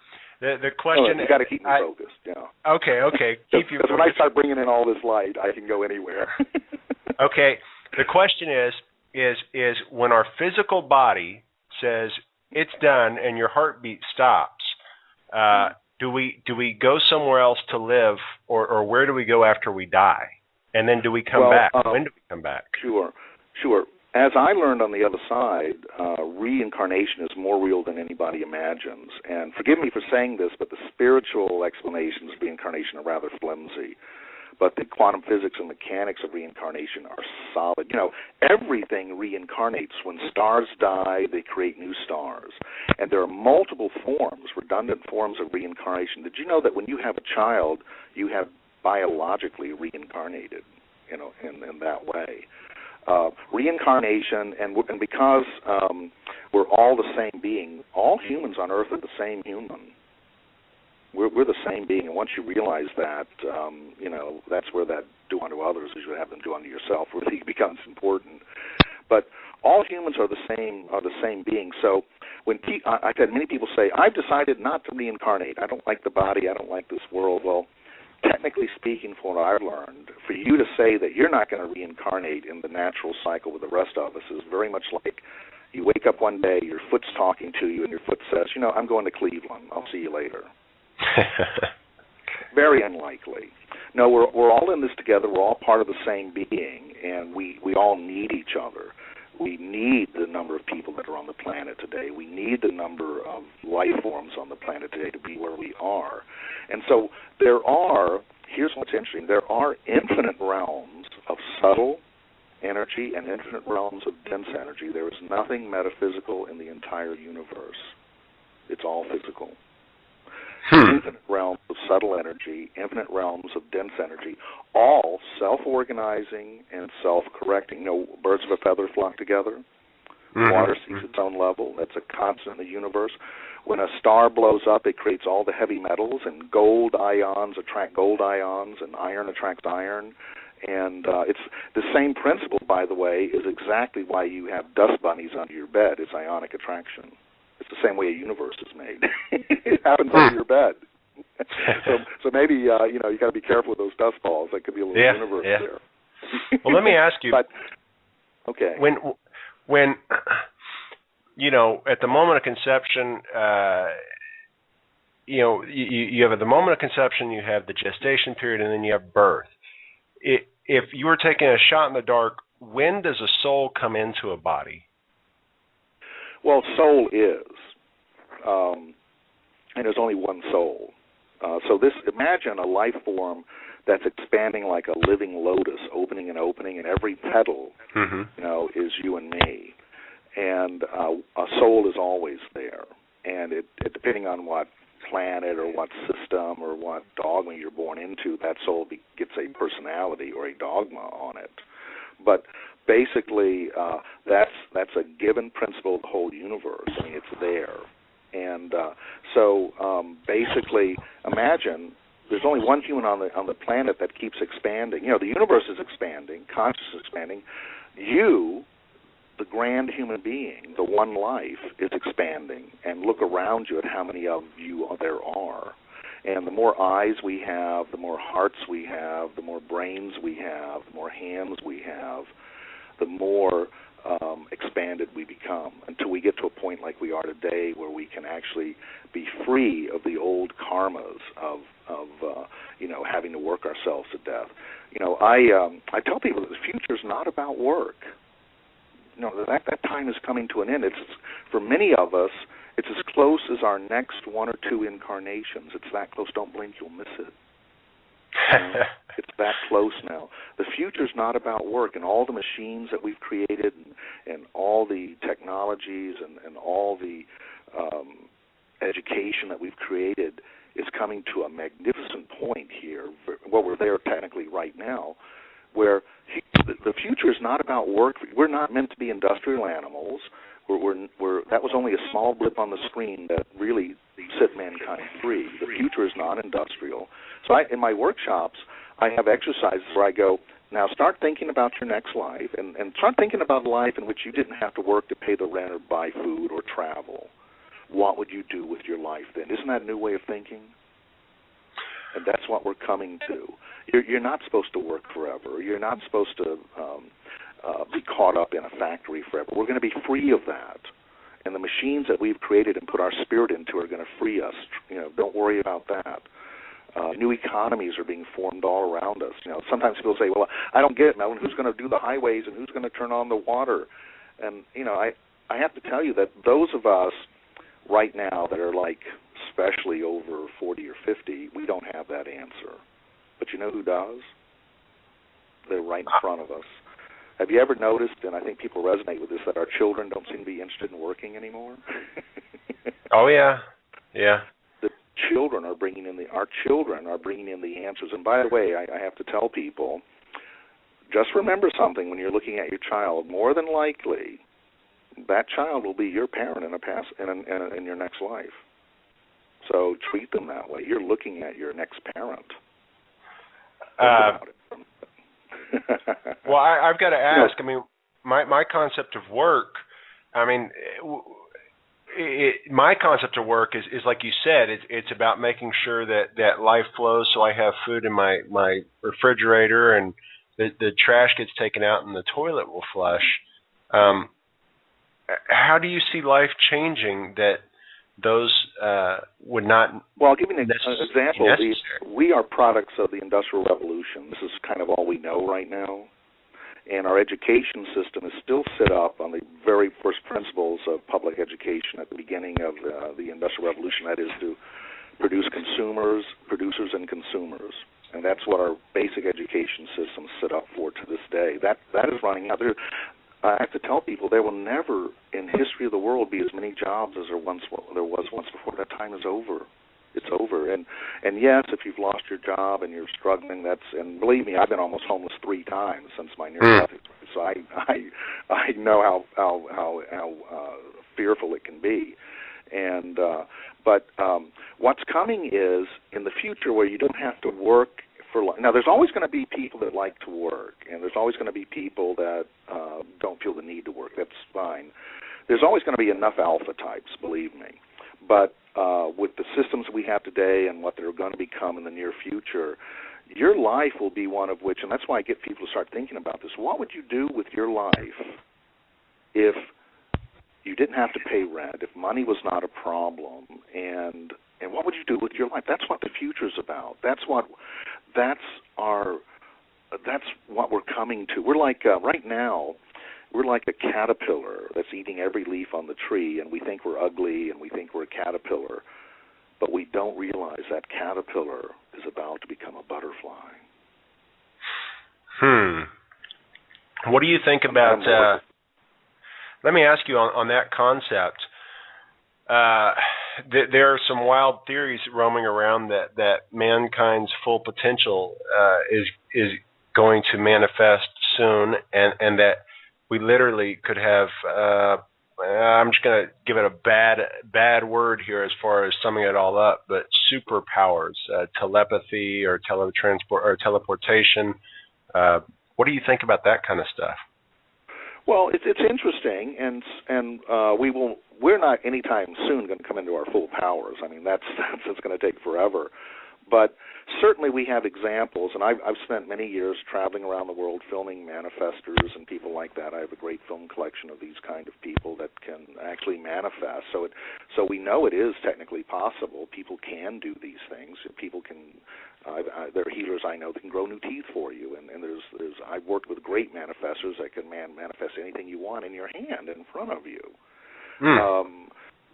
The question. No, you got to keep me focused. Yeah. Okay. Keep you focused. When I start bringing in all this light, I can go anywhere. Okay. The question is when our physical body says it's done and your heartbeat stops, do we go somewhere else to live, or where do we go after we die? And then do we come back? When do we come back? Sure. As I learned on the other side, reincarnation is more real than anybody imagines. And forgive me for saying this, but the spiritual explanations of reincarnation are rather flimsy. But the quantum physics and mechanics of reincarnation are solid. You know, everything reincarnates. When stars die, they create new stars. And there are multiple forms, redundant forms of reincarnation. Did you know that when you have a child, you have biologically reincarnated, you know, in that way? Reincarnation, and because we're all the same being, all humans on Earth are the same human. We're the same being, and once you realize that, you know, that's where that do unto others as you have them do unto yourself really becomes important. But all humans are the same being. So when I've had many people say, I've decided not to reincarnate. I don't like the body. I don't like this world. Well, technically speaking, from what I've learned, for you to say that you're not going to reincarnate in the natural cycle with the rest of us is very much like you wake up one day, your foot's talking to you, and your foot says, you know, I'm going to Cleveland. I'll see you later. Very unlikely. No, we're all in this together. We're all part of the same being, and we all need each other. We need the number of people that are on the planet today. We need the number of life forms on the planet today to be where we are. And so here's what's interesting, there are infinite realms of subtle energy and infinite realms of dense energy. There is nothing metaphysical in the entire universe. It's all physical. Infinite realms of subtle energy, infinite realms of dense energy, all self-organizing and self-correcting. You know, birds of a feather flock together. Water seeks its own level. That's a constant in the universe. When a star blows up, it creates all the heavy metals, and gold ions attract gold ions, and iron attracts iron. And it's the same principle, by the way, is exactly why you have dust bunnies under your bed. It's ionic attraction. It's the same way a universe is made. It happens under your bed. So maybe you know, you got to be careful with those dust balls. There could be a little universe there. Well, let me ask you. Okay. When you know, at the moment of conception, you know, you have the moment of conception, you have the gestation period, and then you have birth. If you were taking a shot in the dark, when does a soul come into a body? Well, soul is, and there's only one soul. So imagine a life form that's expanding like a living lotus, opening, and every petal, you know, is you and me. And a soul is always there. And it depending on what planet or what system or what dogma you're born into, that soul gets a personality or a dogma on it. But basically, that's a given principle of the whole universe. I mean, it's there. And so basically, imagine there's only one human on the planet that keeps expanding. You know, the universe is expanding, consciousness is expanding. You, the grand human being, the one life, is expanding. And look around you at how many of you there are. And the more eyes we have, the more hearts we have, the more brains we have, the more hands we have, the more expanded we become, until we get to a point like we are today where we can actually be free of the old karmas of having to work ourselves to death. I tell people that the future is not about work. That time is coming to an end. It's, for many of us, it's as close as our next 1 or 2 incarnations. It's that close. Don't blink, you'll miss it. It's that close now. The future is not about work, and all the machines that we've created and all the technologies and all the education that we've created is coming to a magnificent point here. Well, we're there technically right now, where the future is not about work. We're not meant to be industrial animals. That was only a small blip on the screen that really set mankind free. The future is non-industrial. So in my workshops, I have exercises where I go, now start thinking about your next life, and start thinking about a life in which you didn't have to work to pay the rent or buy food or travel. What would you do with your life then? Isn't that a new way of thinking? And that's what we're coming to. You're not supposed to work forever. You're not supposed to be caught up in a factory forever. We're going to be free of that. And the machines that we've created and put our spirit into are going to free us. Don't worry about that. New economies are being formed all around us. Sometimes people say, well, I don't get it, Melvin. Who's going to do the highways and who's going to turn on the water? And, I have to tell you that those of us right now that are especially over 40 or 50, we don't have that answer. But you know who does? They're right in front of us. Have you ever noticed, and I think people resonate with this, that our children don't seem to be interested in working anymore? Oh, yeah. Yeah. Our children are bringing in the answers. And by the way, I have to tell people, just remember something when you're looking at your child. More than likely, that child will be your parent in your next life. So treat them that way. You're looking at your next parent. Well, I've got to ask. My concept of work. My concept of work is like you said. It's about making sure that life flows, so I have food in my refrigerator, and the trash gets taken out, and the toilet will flush. How do you see life changing that those would not? Well, I'll give you an example. We are products of the Industrial Revolution. This is kind of all we know right now. And our education system is still set up on the very first principles of public education at the beginning of the Industrial Revolution. That is to produce producers and consumers. And that's what our basic education system is set up for to this day. That is running out. I have to tell people there will never in history of the world be as many jobs as there was once before. That time is over. It's over. And yes, if you've lost your job and you're struggling, and believe me, I've been almost homeless 3 times since my near-death experience. So I know how fearful it can be. And but what's coming is in the future where you don't have to work for life. Now, there's always going to be people that like to work, and there's always going to be people that don't feel the need to work. That's fine. There's always going to be enough alpha types, believe me. But with the systems we have today and what they're going to become in the near future, your life will be one of which, and that's why I get people to start thinking about this. What would you do with your life if you didn't have to pay rent, if money was not a problem, and what would you do with your life? That's what the future's about. That's what we're coming to. We're like right now, we're like a caterpillar that's eating every leaf on the tree, and we think we're ugly and we think we're a caterpillar, but we don't realize that caterpillar is about to become a butterfly. What do you think about? Let me ask you on that concept. There are some wild theories roaming around that mankind's full potential is going to manifest soon, and that we literally could have. I'm just going to give it a bad word here as far as summing it all up, but superpowers, telepathy or teletransport or teleportation. What do you think about that kind of stuff? Well, it's interesting, and we're not anytime soon going to come into our full powers. I mean, that's it's going to take forever. But certainly we have examples, and I've spent many years traveling around the world filming manifestors and people like that. I have a great film collection of these kind of people that can actually manifest. So we know it is technically possible. People can do these things. People can. There are healers I know that can grow new teeth for you, and there's I've worked with great manifestors that can manifest anything you want in your hand in front of you,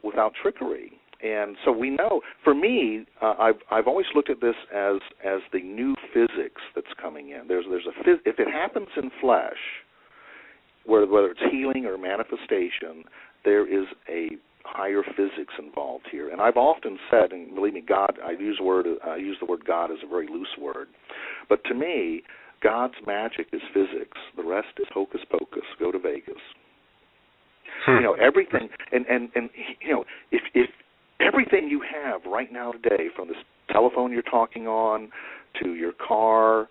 without trickery. And so we know. For me, I've always looked at this as the new physics that's coming in. If it happens in flesh, whether it's healing or manifestation, there is a higher physics involved here. And I've often said, and believe me, God, I use the word God as a very loose word, but to me, God's magic is physics. The rest is hocus pocus. Go to Vegas. You know, everything, and you know, if everything you have right now today, from this telephone you're talking on to your car,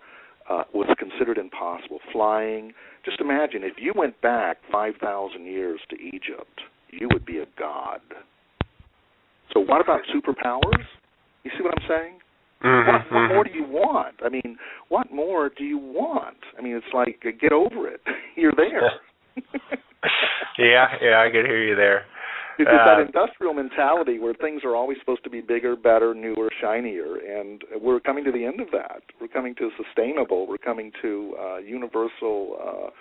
was considered impossible. Flying. Just imagine if you went back 5,000 years to Egypt, you would be a god. So what about superpowers? You see what I'm saying? What more do you want? I mean, what more do you want? I mean, it's like, get over it. You're there. Yeah, I can hear you there. It's that industrial mentality where things are always supposed to be bigger, better, newer, shinier, and we're coming to the end of that. We're coming to sustainable. We're coming to universal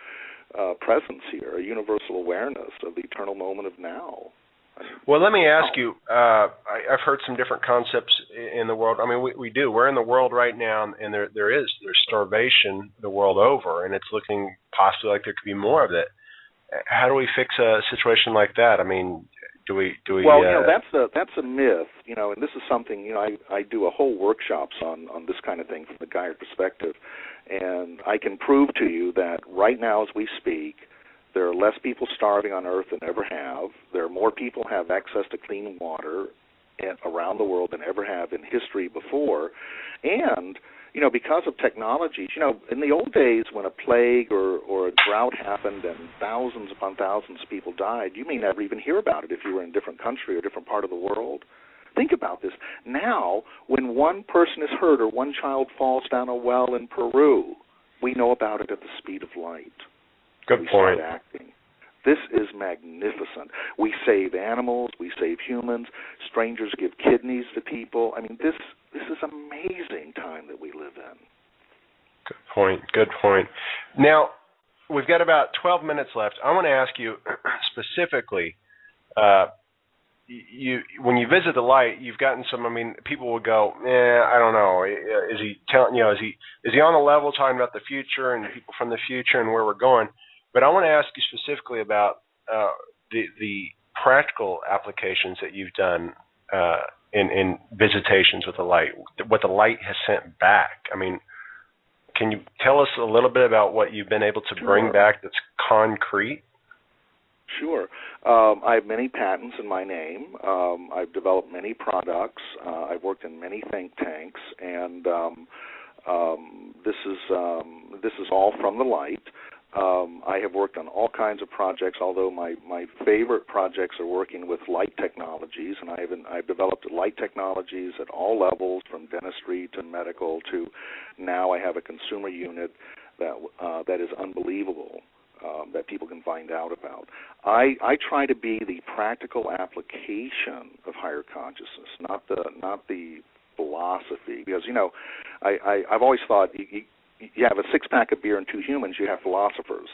presence here, a universal awareness of the eternal moment of now. Well, let me ask you, I've heard some different concepts in the world. I mean, we do. We're in the world right now, and there's starvation the world over, and it's looking possibly like there could be more of it. How do we fix a situation like that? I mean, do we? Well, you know, that's a myth. You know, and this is something. You know, I do a whole workshops on this kind of thing from the Gaia perspective, and I can prove to you that right now, as we speak, there are less people starving on Earth than ever have. There are more people have access to clean water around the world than ever have in history before, and you know, because of technologies, you know, in the old days when a plague or a drought happened and thousands upon thousands of people died, you may never even hear about it if you were in a different country or a different part of the world. Think about this. Now, when one person is hurt or one child falls down a well in Peru, we know about it at the speed of light. Good we point. Start acting. This is magnificent. We save animals. We save humans. Strangers give kidneys to people. I mean, this is amazing time that we live in. Good point. Now, we've got about 12 minutes left. I want to ask you specifically, when you visit the light, you've gotten some, I mean, people will go, I don't know, is he telling, you know, is he on the level talking about the future and people from the future and where we're going? But I want to ask you specifically about the practical applications that you've done in visitations with the light, what the light has sent back. I mean, can you tell us a little bit about what you've been able to bring back that's concrete? Sure. I have many patents in my name. I've developed many products. I've worked in many think tanks, and this is all from the light. I have worked on all kinds of projects, although my favorite projects are working with light technologies, and I've developed light technologies at all levels, from dentistry to medical to now I have a consumer unit that is unbelievable, that people can find out about. I try to be the practical application of higher consciousness, not the philosophy, because, you know, I've always thought you have a six-pack of beer and two humans, you have philosophers.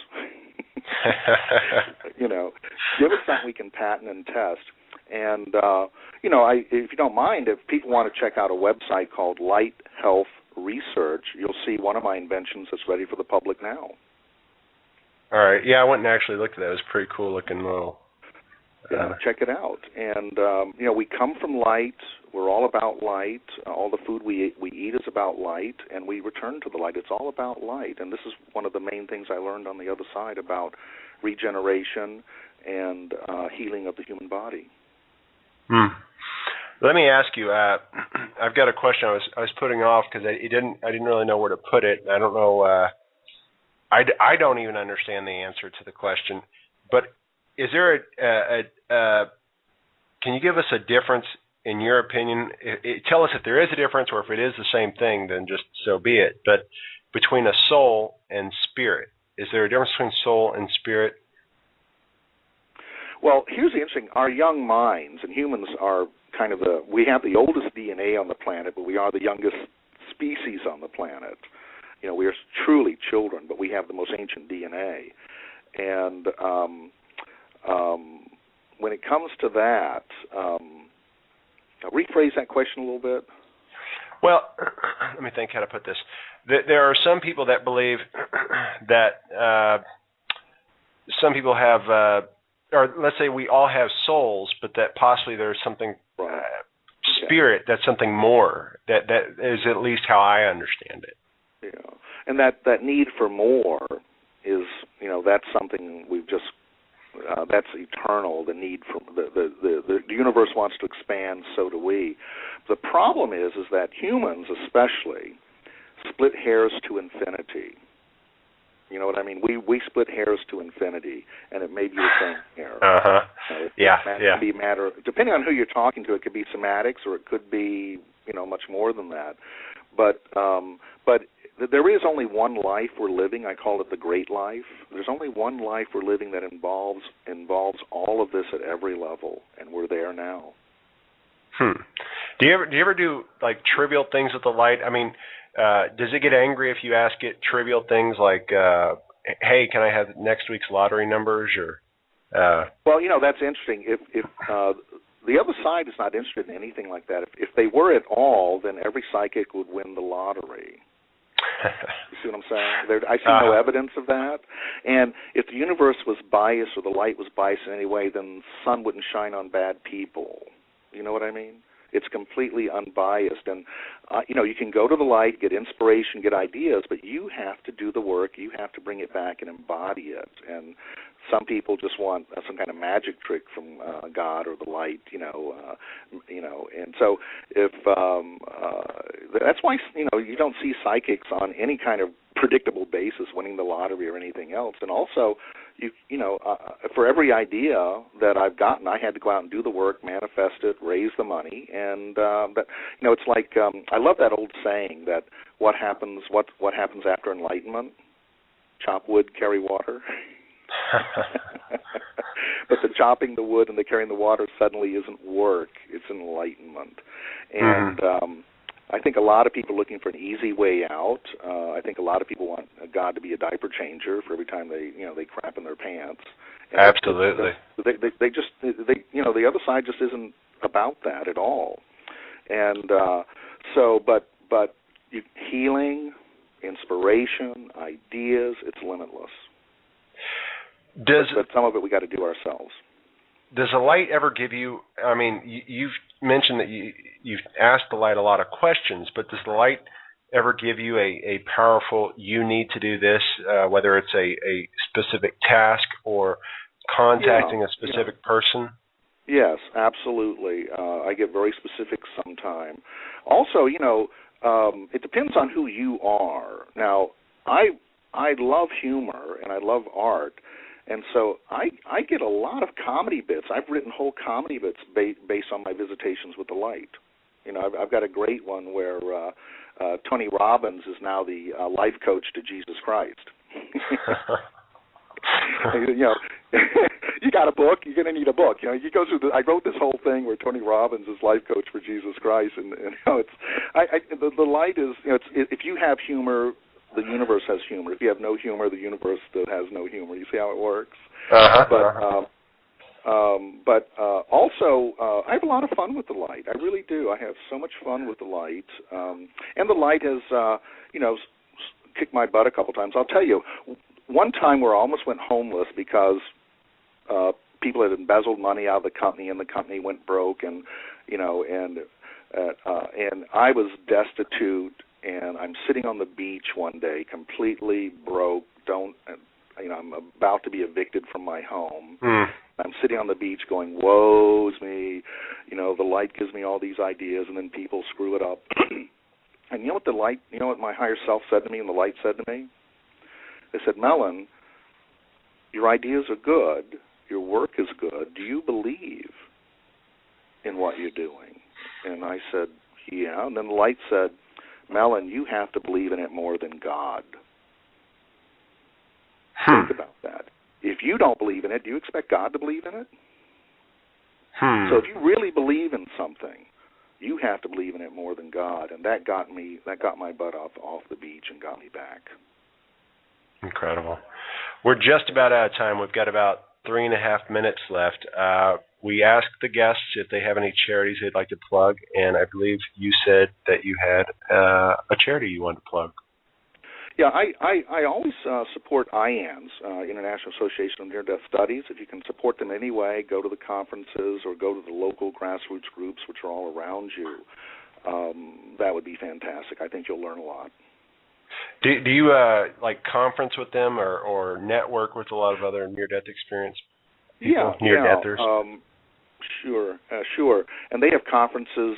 You know, give us something we can patent and test. And, you know, if you don't mind, if people want to check out a website called Light Health Research, you'll see one of my inventions that's ready for the public now. All right. Yeah, I went and actually looked at that. It was pretty cool looking little. Yeah, check it out. And, you know, we come from light. We're all about light. All the food we eat is about light, and we return to the light. It's all about light. And this is one of the main things I learned on the other side about regeneration and healing of the human body. Let me ask you. I've got a question I was putting off because I didn't really know where to put it. I don't know. I don't even understand the answer to the question. But is there can you give us a difference in your opinion? Tell us if there is a difference, or if it is the same thing, then just so be it. But between a soul and spirit, is there a difference between soul and spirit? Well, here's the interesting. Our young minds, and humans are kind of we have the oldest DNA on the planet, but we are the youngest species on the planet. We are truly children, but we have the most ancient DNA. And when it comes to that, rephrase that question a little bit. Well, let me think how to put this. There are some people that believe that some people have, or let's say we all have souls, but that possibly there's something, spirit, that's something more. That is at least how I understand it. Yeah, and that need for more is, that's something we've just, that's eternal. The need for the universe wants to expand, so do we. The problem is that humans, especially, split hairs to infinity. You know what I mean? We split hairs to infinity, and it may be the same hair. It can be matter, depending on who you're talking to. It could be somatics, or it could be much more than that. But there is only one life we're living. I call it the great life. There's only one life we're living that involves all of this at every level, and we're there now. Do you ever do like trivial things with the light? I mean, does it get angry if you ask it trivial things like, "Hey, can I have next week's lottery numbers?" Or well, that's interesting. If the other side is not interested in anything like that. If they were at all, then every psychic would win the lottery. You see what I'm saying? I see no evidence of that. And if the universe was biased, or the light was biased in any way, then the sun wouldn't shine on bad people. You know what I mean? It's completely unbiased. And, you can go to the light, get inspiration, get ideas, but you have to do the work. You have to bring it back and embody it. And some people just want some kind of magic trick from God or the light, And so if that's why, you don't see psychics on any kind of predictable basis winning the lottery or anything else. And also, for every idea that I've gotten, I had to go out and do the work, manifest it, raise the money, and it's like I love that old saying that what happens after enlightenment? Chop wood, carry water. But the chopping the wood and the carrying the water suddenly isn't work; it's enlightenment, and I think a lot of people are looking for an easy way out. I think a lot of people want God to be a diaper changer for every time they crap in their pants. And absolutely. The other side just isn't about that at all. And but healing, inspiration, ideas, it's limitless. But some of it we got to do ourselves. Does the light ever give you, I mean, you've mentioned that you've asked the light a lot of questions, but does the light ever give you a powerful, you need to do this, whether it's a specific task or contacting a specific person? Yes, absolutely. I get very specific sometimes. Also, it depends on who you are. Now, I love humor and I love art. And so I get a lot of comedy bits. I've written whole comedy bits based on my visitations with the light. I've got a great one where Tony Robbins is now the life coach to Jesus Christ. You got a book, you're going to need a book. You go through I wrote this whole thing where Tony Robbins is life coach for Jesus Christ, and the light is, if you have humor, the universe has humor. If you have no humor, the universe has no humor. You see how it works? But also, I have a lot of fun with the light. I really do. I have so much fun with the light. And the light has, kicked my butt a couple times. I'll tell you, one time where I almost went homeless because people had embezzled money out of the company, and the company went broke, and I was destitute. And I'm sitting on the beach one day, completely broke. I'm about to be evicted from my home. I'm sitting on the beach, going, "Woe's me!" The light gives me all these ideas, and then people screw it up. And you know what my higher self said to me, and the light said to me? They said, Mellon, your ideas are good, your work is good. Do you believe in what you're doing? And I said, yeah. And then the light said, Mellon, you have to believe in it more than God. Think about that. If you don't believe in it, do you expect God to believe in it? So if you really believe in something, you have to believe in it more than God. And that got my butt off the beach and got me back. Incredible. We're just about out of time. We've got about 3.5 minutes left. We asked the guests if they have any charities they'd like to plug, and I believe you said that you had a charity you wanted to plug. Yeah, I always support IANS, International Association of Near-Death Studies. If you can support them anyway, go to the conferences or go to the local grassroots groups, which are all around you. That would be fantastic. I think you'll learn a lot. Do you like conference with them or network with a lot of other near-death experience people, near-deathers? Sure. And they have conferences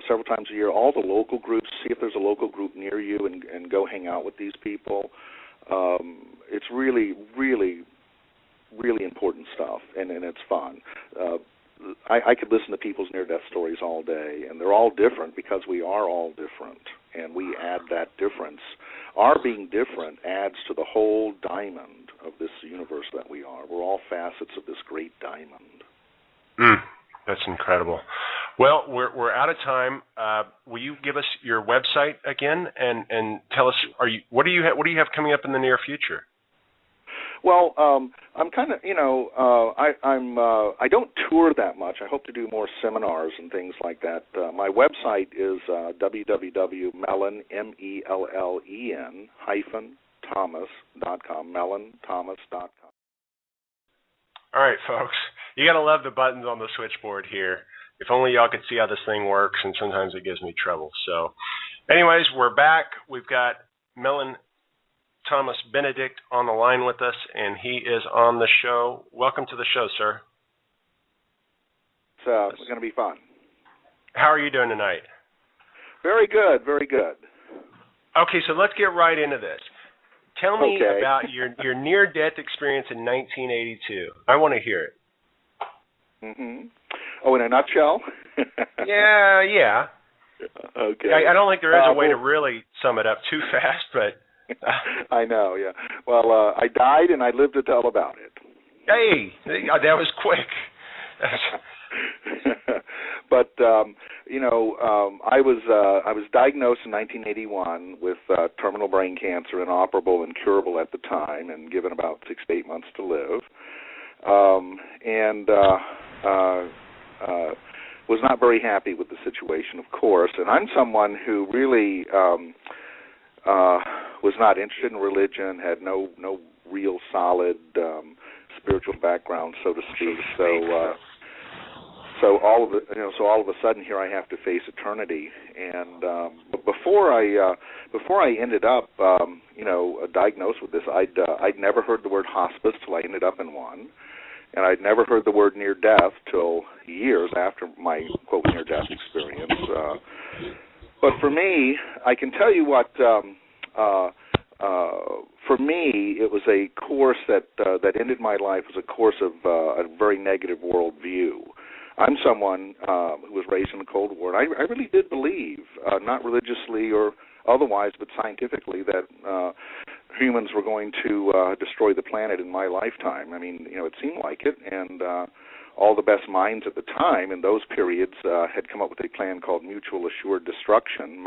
several times a year. All the local groups, see if there's a local group near you and go hang out with these people. It's really, really, really important stuff, and it's fun. I could listen to people's near-death stories all day, and they're all different because we are all different, and we add that difference. Our being different adds to the whole diamond of this universe that we are. We're all facets of this great diamond. That's incredible. Well, we're out of time. Will you give us your website again and tell us what do you have coming up in the near future? Well, I'm kind of I don't tour that much. I hope to do more seminars and things like that. My website is www.mellon Thomas.com. mellonthomas.com. All right, folks. You got to love the buttons on the switchboard here. If only y'all could see how this thing works, and sometimes it gives me trouble. So anyways, we're back. We've got Mellon Thomas Benedict on the line with us, and he is on the show. Welcome to the show, sir. It's going to be fun. How are you doing tonight? Very good, very good. Okay, so let's get right into this. Tell me about your near-death experience in 1982. I want to hear it. Oh, in a nutshell? Yeah. Okay. I don't think there is a way to really sum it up too fast, but... I know, yeah. Well, I died and I lived to tell about it. Hey, that was quick. But I was diagnosed in 1981 with terminal brain cancer, inoperable and curable at the time, and given about 6 to 8 months to live. Was not very happy with the situation, of course. And I'm someone who really was not interested in religion, had no real solid spiritual background, so to speak. So all of a sudden here I have to face eternity. And but before I ended up diagnosed with this, I'd never heard the word hospice till I ended up in one. And I'd never heard the word near death till years after my quote near death experience. But for me, I can tell you what. For me, it was a course that ended my life as a course of a very negative worldview. I'm someone who was raised in the Cold War, and I really did believe, not religiously or otherwise, but scientifically, that humans were going to destroy the planet in my lifetime. I mean, it seemed like it, and all the best minds at the time in those periods had come up with a plan called mutual assured destruction.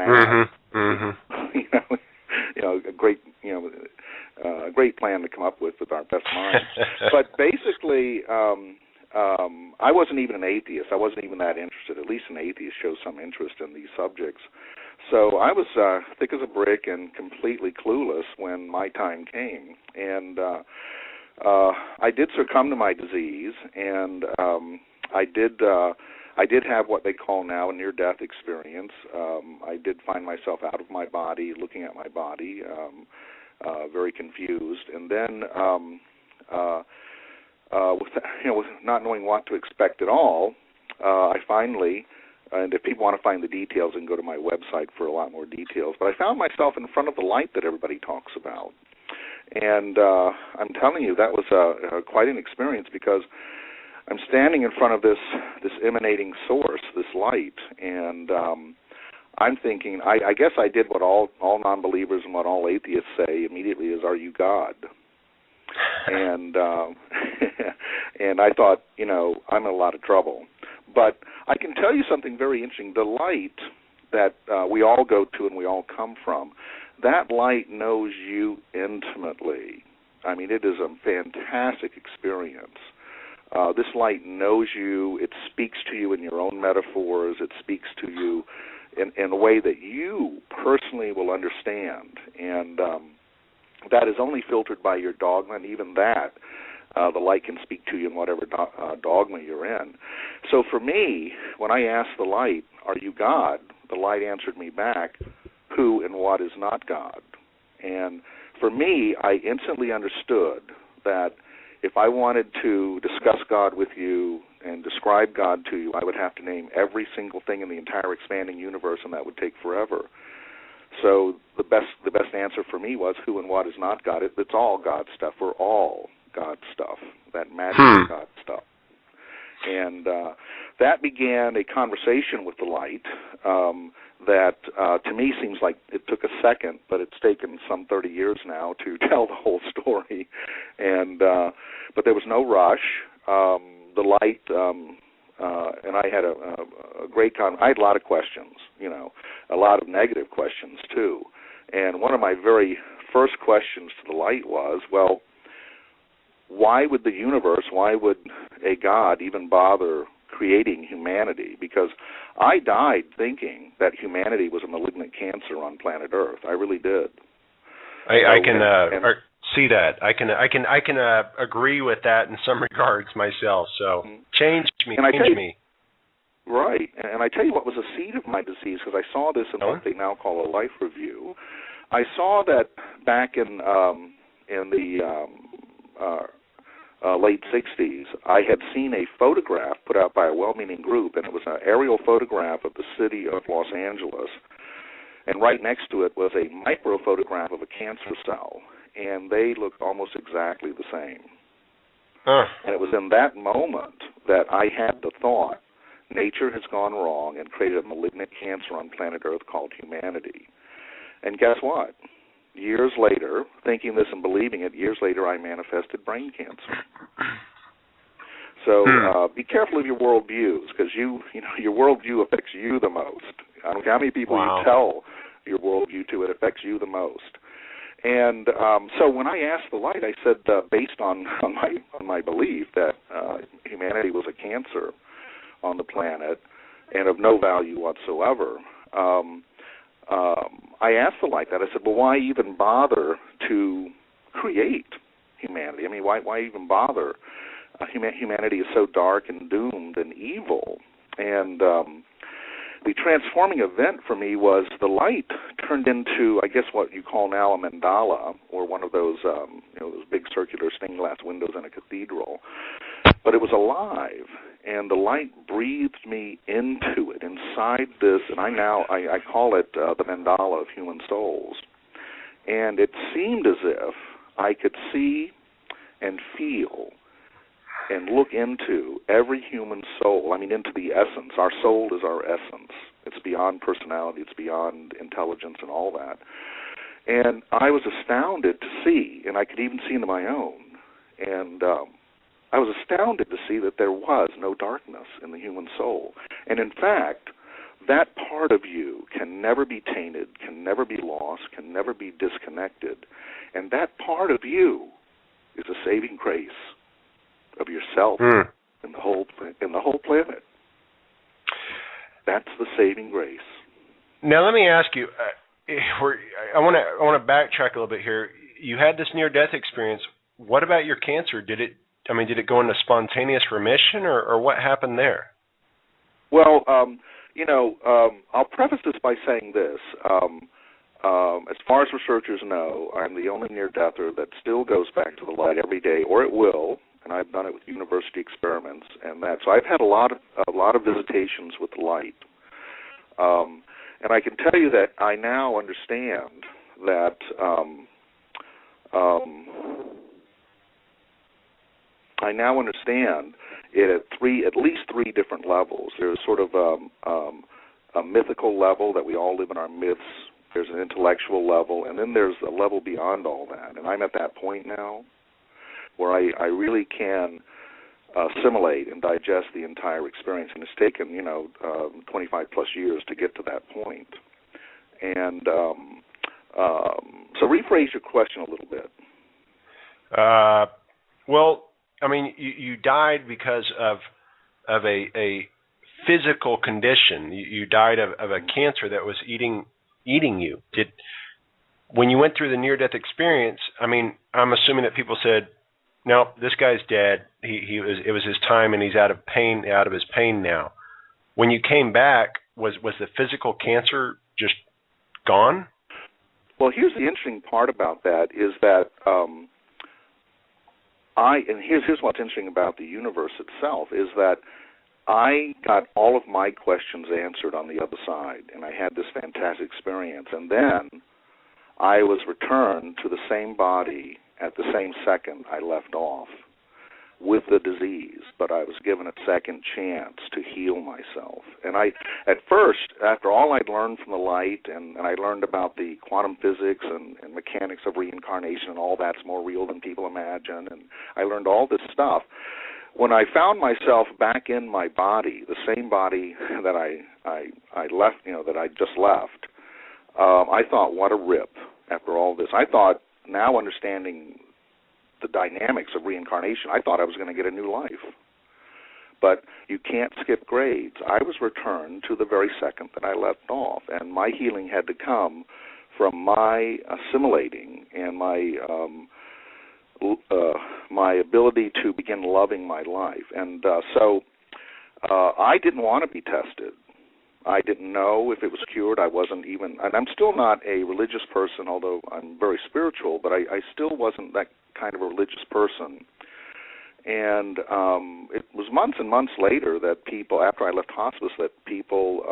A great plan to come up with our best minds. But basically, I wasn't even an atheist. I wasn't even that interested. At least an atheist shows some interest in these subjects. So I was thick as a brick and completely clueless when my time came. And I did succumb to my disease, and I did have what they call now a near-death experience. I did find myself out of my body, looking at my body, very confused. And then, with not knowing what to expect at all, I finally, and if people want to find the details, and go to my website for a lot more details, but I found myself in front of the light that everybody talks about. And I'm telling you, that was quite an experience, because I'm standing in front of this emanating source, this light, and I'm thinking, I guess I did what all non-believers and what all atheists say immediately is, "Are you God?" And and I thought, I'm in a lot of trouble. But I can tell you something very interesting. The light that we all go to and we all come from, that light knows you intimately. I mean, it is a fantastic experience. This light knows you. It speaks to you in your own metaphors. It speaks to you in a way that you personally will understand. And that is only filtered by your dogma, and even that, the light can speak to you in whatever dogma you're in. So for me, when I asked the light, "Are you God?" the light answered me back, "Who and what is not God?" And for me, I instantly understood that if I wanted to discuss God with you and describe God to you, I would have to name every single thing in the entire expanding universe, and that would take forever. So the best answer for me was, who and what is not God? It's all God stuff. We're all God stuff. That magic is God stuff. And that began a conversation with the light that to me seems like it took a second, but it's taken some 30 years now to tell the whole story. And but there was no rush. The light and I had a great I had a lot of questions, a lot of negative questions too. And one of my very first questions to the light was, well, why would the universe, why would a God even bother creating humanity? Because I died thinking that humanity was a malignant cancer on planet Earth. I really did. I can see that. I can agree with that in some regards myself. So change me. Right. And I tell you what was a seed of my disease, because I saw this in what they now call a life review. I saw that back in the late 60s, I had seen a photograph put out by a well-meaning group, and it was an aerial photograph of the city of Los Angeles. And right next to it was a micro-photograph of a cancer cell, and they looked almost exactly the same. And it was in that moment that I had the thought, nature has gone wrong and created a malignant cancer on planet Earth called humanity. And guess what? Years later, thinking this and believing it, years later I manifested brain cancer. So be careful of your worldviews, because your worldview affects you the most. I don't care how many people you tell your worldview to, it affects you the most. And so when I asked the light, I said, based on my belief that humanity was a cancer on the planet and of no value whatsoever, I asked the light that. I said, well, why even bother to create humanity? I mean, why even bother? Humanity is so dark and doomed and evil. And the transforming event for me was the light turned into, I guess, what you call now a mandala, or one of those, those big circular stained glass windows in a cathedral. But it was alive, and the light breathed me into it, inside this, and I call it the mandala of human souls. And it seemed as if I could see and feel and look into every human soul, into the essence. Our soul is our essence. It's beyond personality. It's beyond intelligence and all that. And I was astounded to see, and I could even see into my own, and I was astounded to see that there was no darkness in the human soul. And in fact, that part of you can never be tainted, can never be lost, can never be disconnected. And that part of you is a saving grace of yourself and the whole planet. That's the saving grace. Now let me ask you. I want to backtrack a little bit here. You had this near-death experience. What about your cancer? Did it go into spontaneous remission, or what happened there? Well, I'll preface this by saying this. As far as researchers know, I'm the only near-deather that still goes back to the light every day, or it will. And I've done it with university experiments and that. So I've had a lot of visitations with the light. And I can tell you that I now understand that I now understand it at least three different levels. There's sort of a mythical level that we all live in our myths. There's an intellectual level, and then there's a level beyond all that. And I'm at that point now where I really can assimilate and digest the entire experience, and it's taken 25 plus years to get to that point. And so rephrase your question a little bit. Well, I mean, you died because of a physical condition. You died of a cancer that was eating you. When you went through the near-death experience, I mean, I'm assuming that people said, "No, this guy's dead. It was his time, and he's out of his pain now." When you came back, was the physical cancer just gone? Well, here's the interesting part about that is that here's what's interesting about the universe itself is that I got all of my questions answered on the other side, and I had this fantastic experience. And then I was returned to the same body at the same second I left off with the disease, but I was given a second chance to heal myself. And at first, after all I'd learned from the light, and I learned about the quantum physics and mechanics of reincarnation, and all that's more real than people imagine, and I learned all this stuff, when I found myself back in my body, the same body that I left, that I just left, I thought, what a rip after all this. I thought, now understanding the dynamics of reincarnation, I thought I was going to get a new life. But you can't skip grades. I was returned to the very second that I left off, and my healing had to come from my assimilating and my ability to begin loving my life. And so I didn't want to be tested. I didn't know if it was cured. I wasn't even, and I'm still not a religious person, although I'm very spiritual, but I still wasn't that kind of a religious person. And it was months and months later that people, after I left hospice, that people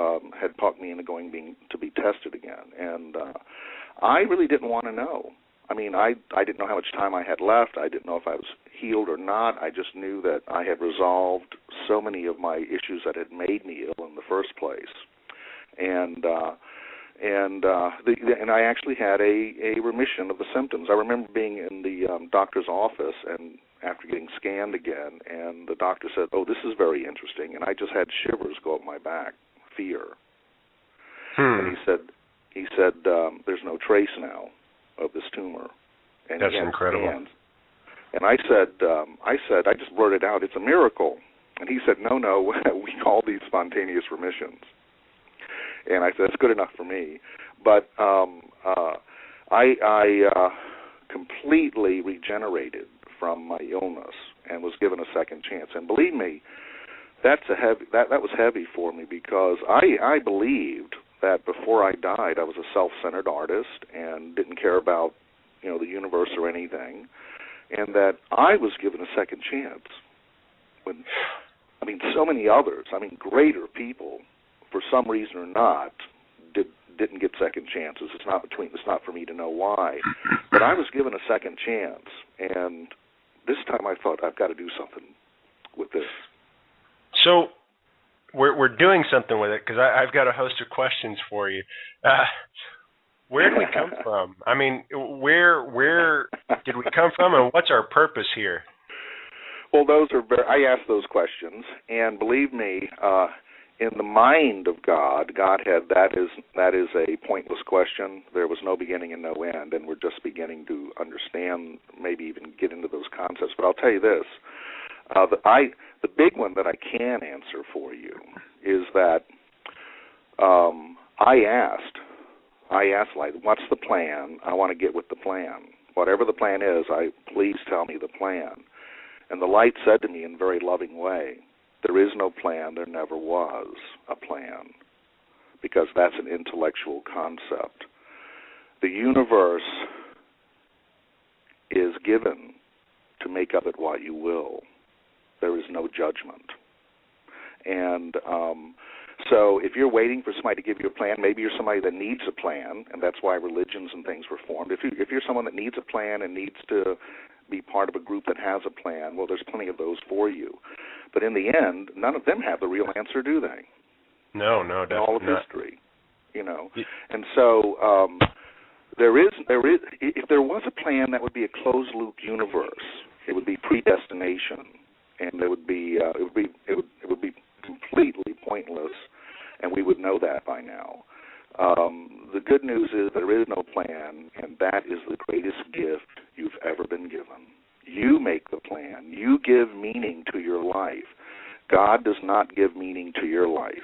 had talked me into to be tested again. And I really didn't want to know. I mean, I didn't know how much time I had left. I didn't know if I was healed or not. I just knew that I had resolved so many of my issues that had made me ill in the first place. And I actually had a remission of the symptoms. I remember being in the doctor's office and after getting scanned again, and the doctor said, "Oh, this is very interesting," and I just had shivers go up my back, fear. And he said, "There's no trace now of this tumor." And that's incredible. Scans. And I said, I just blurted out, "It's a miracle." And he said, No, we call these spontaneous remissions. And I said, "That's good enough for me." But I completely regenerated from my illness and was given a second chance. And believe me, that was heavy for me, because I believed that before I died, I was a self-centered artist and didn't care about the universe or anything, and that I was given a second chance when, so many others, greater people, for some reason or not, didn't get second chances. It's not for me to know why, but I was given a second chance, and this time I thought, I've got to do something with this. So we're doing something with it, because I've got a host of questions for you. Where did we come from? I mean, where did we come from, and what's our purpose here? Well, I asked those questions, and believe me, in the mind of God, Godhead, that is a pointless question. There was no beginning and no end, and we're just beginning to understand, maybe even get into those concepts. But I'll tell you this: the big one that I can answer for you is that I asked, like, what's the plan? I want to get with the plan. Whatever the plan is, please tell me the plan. And the light said to me in a very loving way, there is no plan, there never was a plan, because that's an intellectual concept. The universe is given to make of it what you will. There is no judgment. And so if you're waiting for somebody to give you a plan, maybe you're somebody that needs a plan, and that's why religions and things were formed. If you're someone that needs a plan and needs to be part of a group that has a plan, well, there's plenty of those for you. But in the end, none of them have the real answer, do they? No, In definitely all of not. history, you know. And so there is. If there was a plan, that would be a closed-loop universe. It would be predestination, and it would be completely pointless, and we would know that by now. The good news is there is no plan, and that is the greatest gift you've ever been given. You make the plan. You give meaning to your life. God does not give meaning to your life.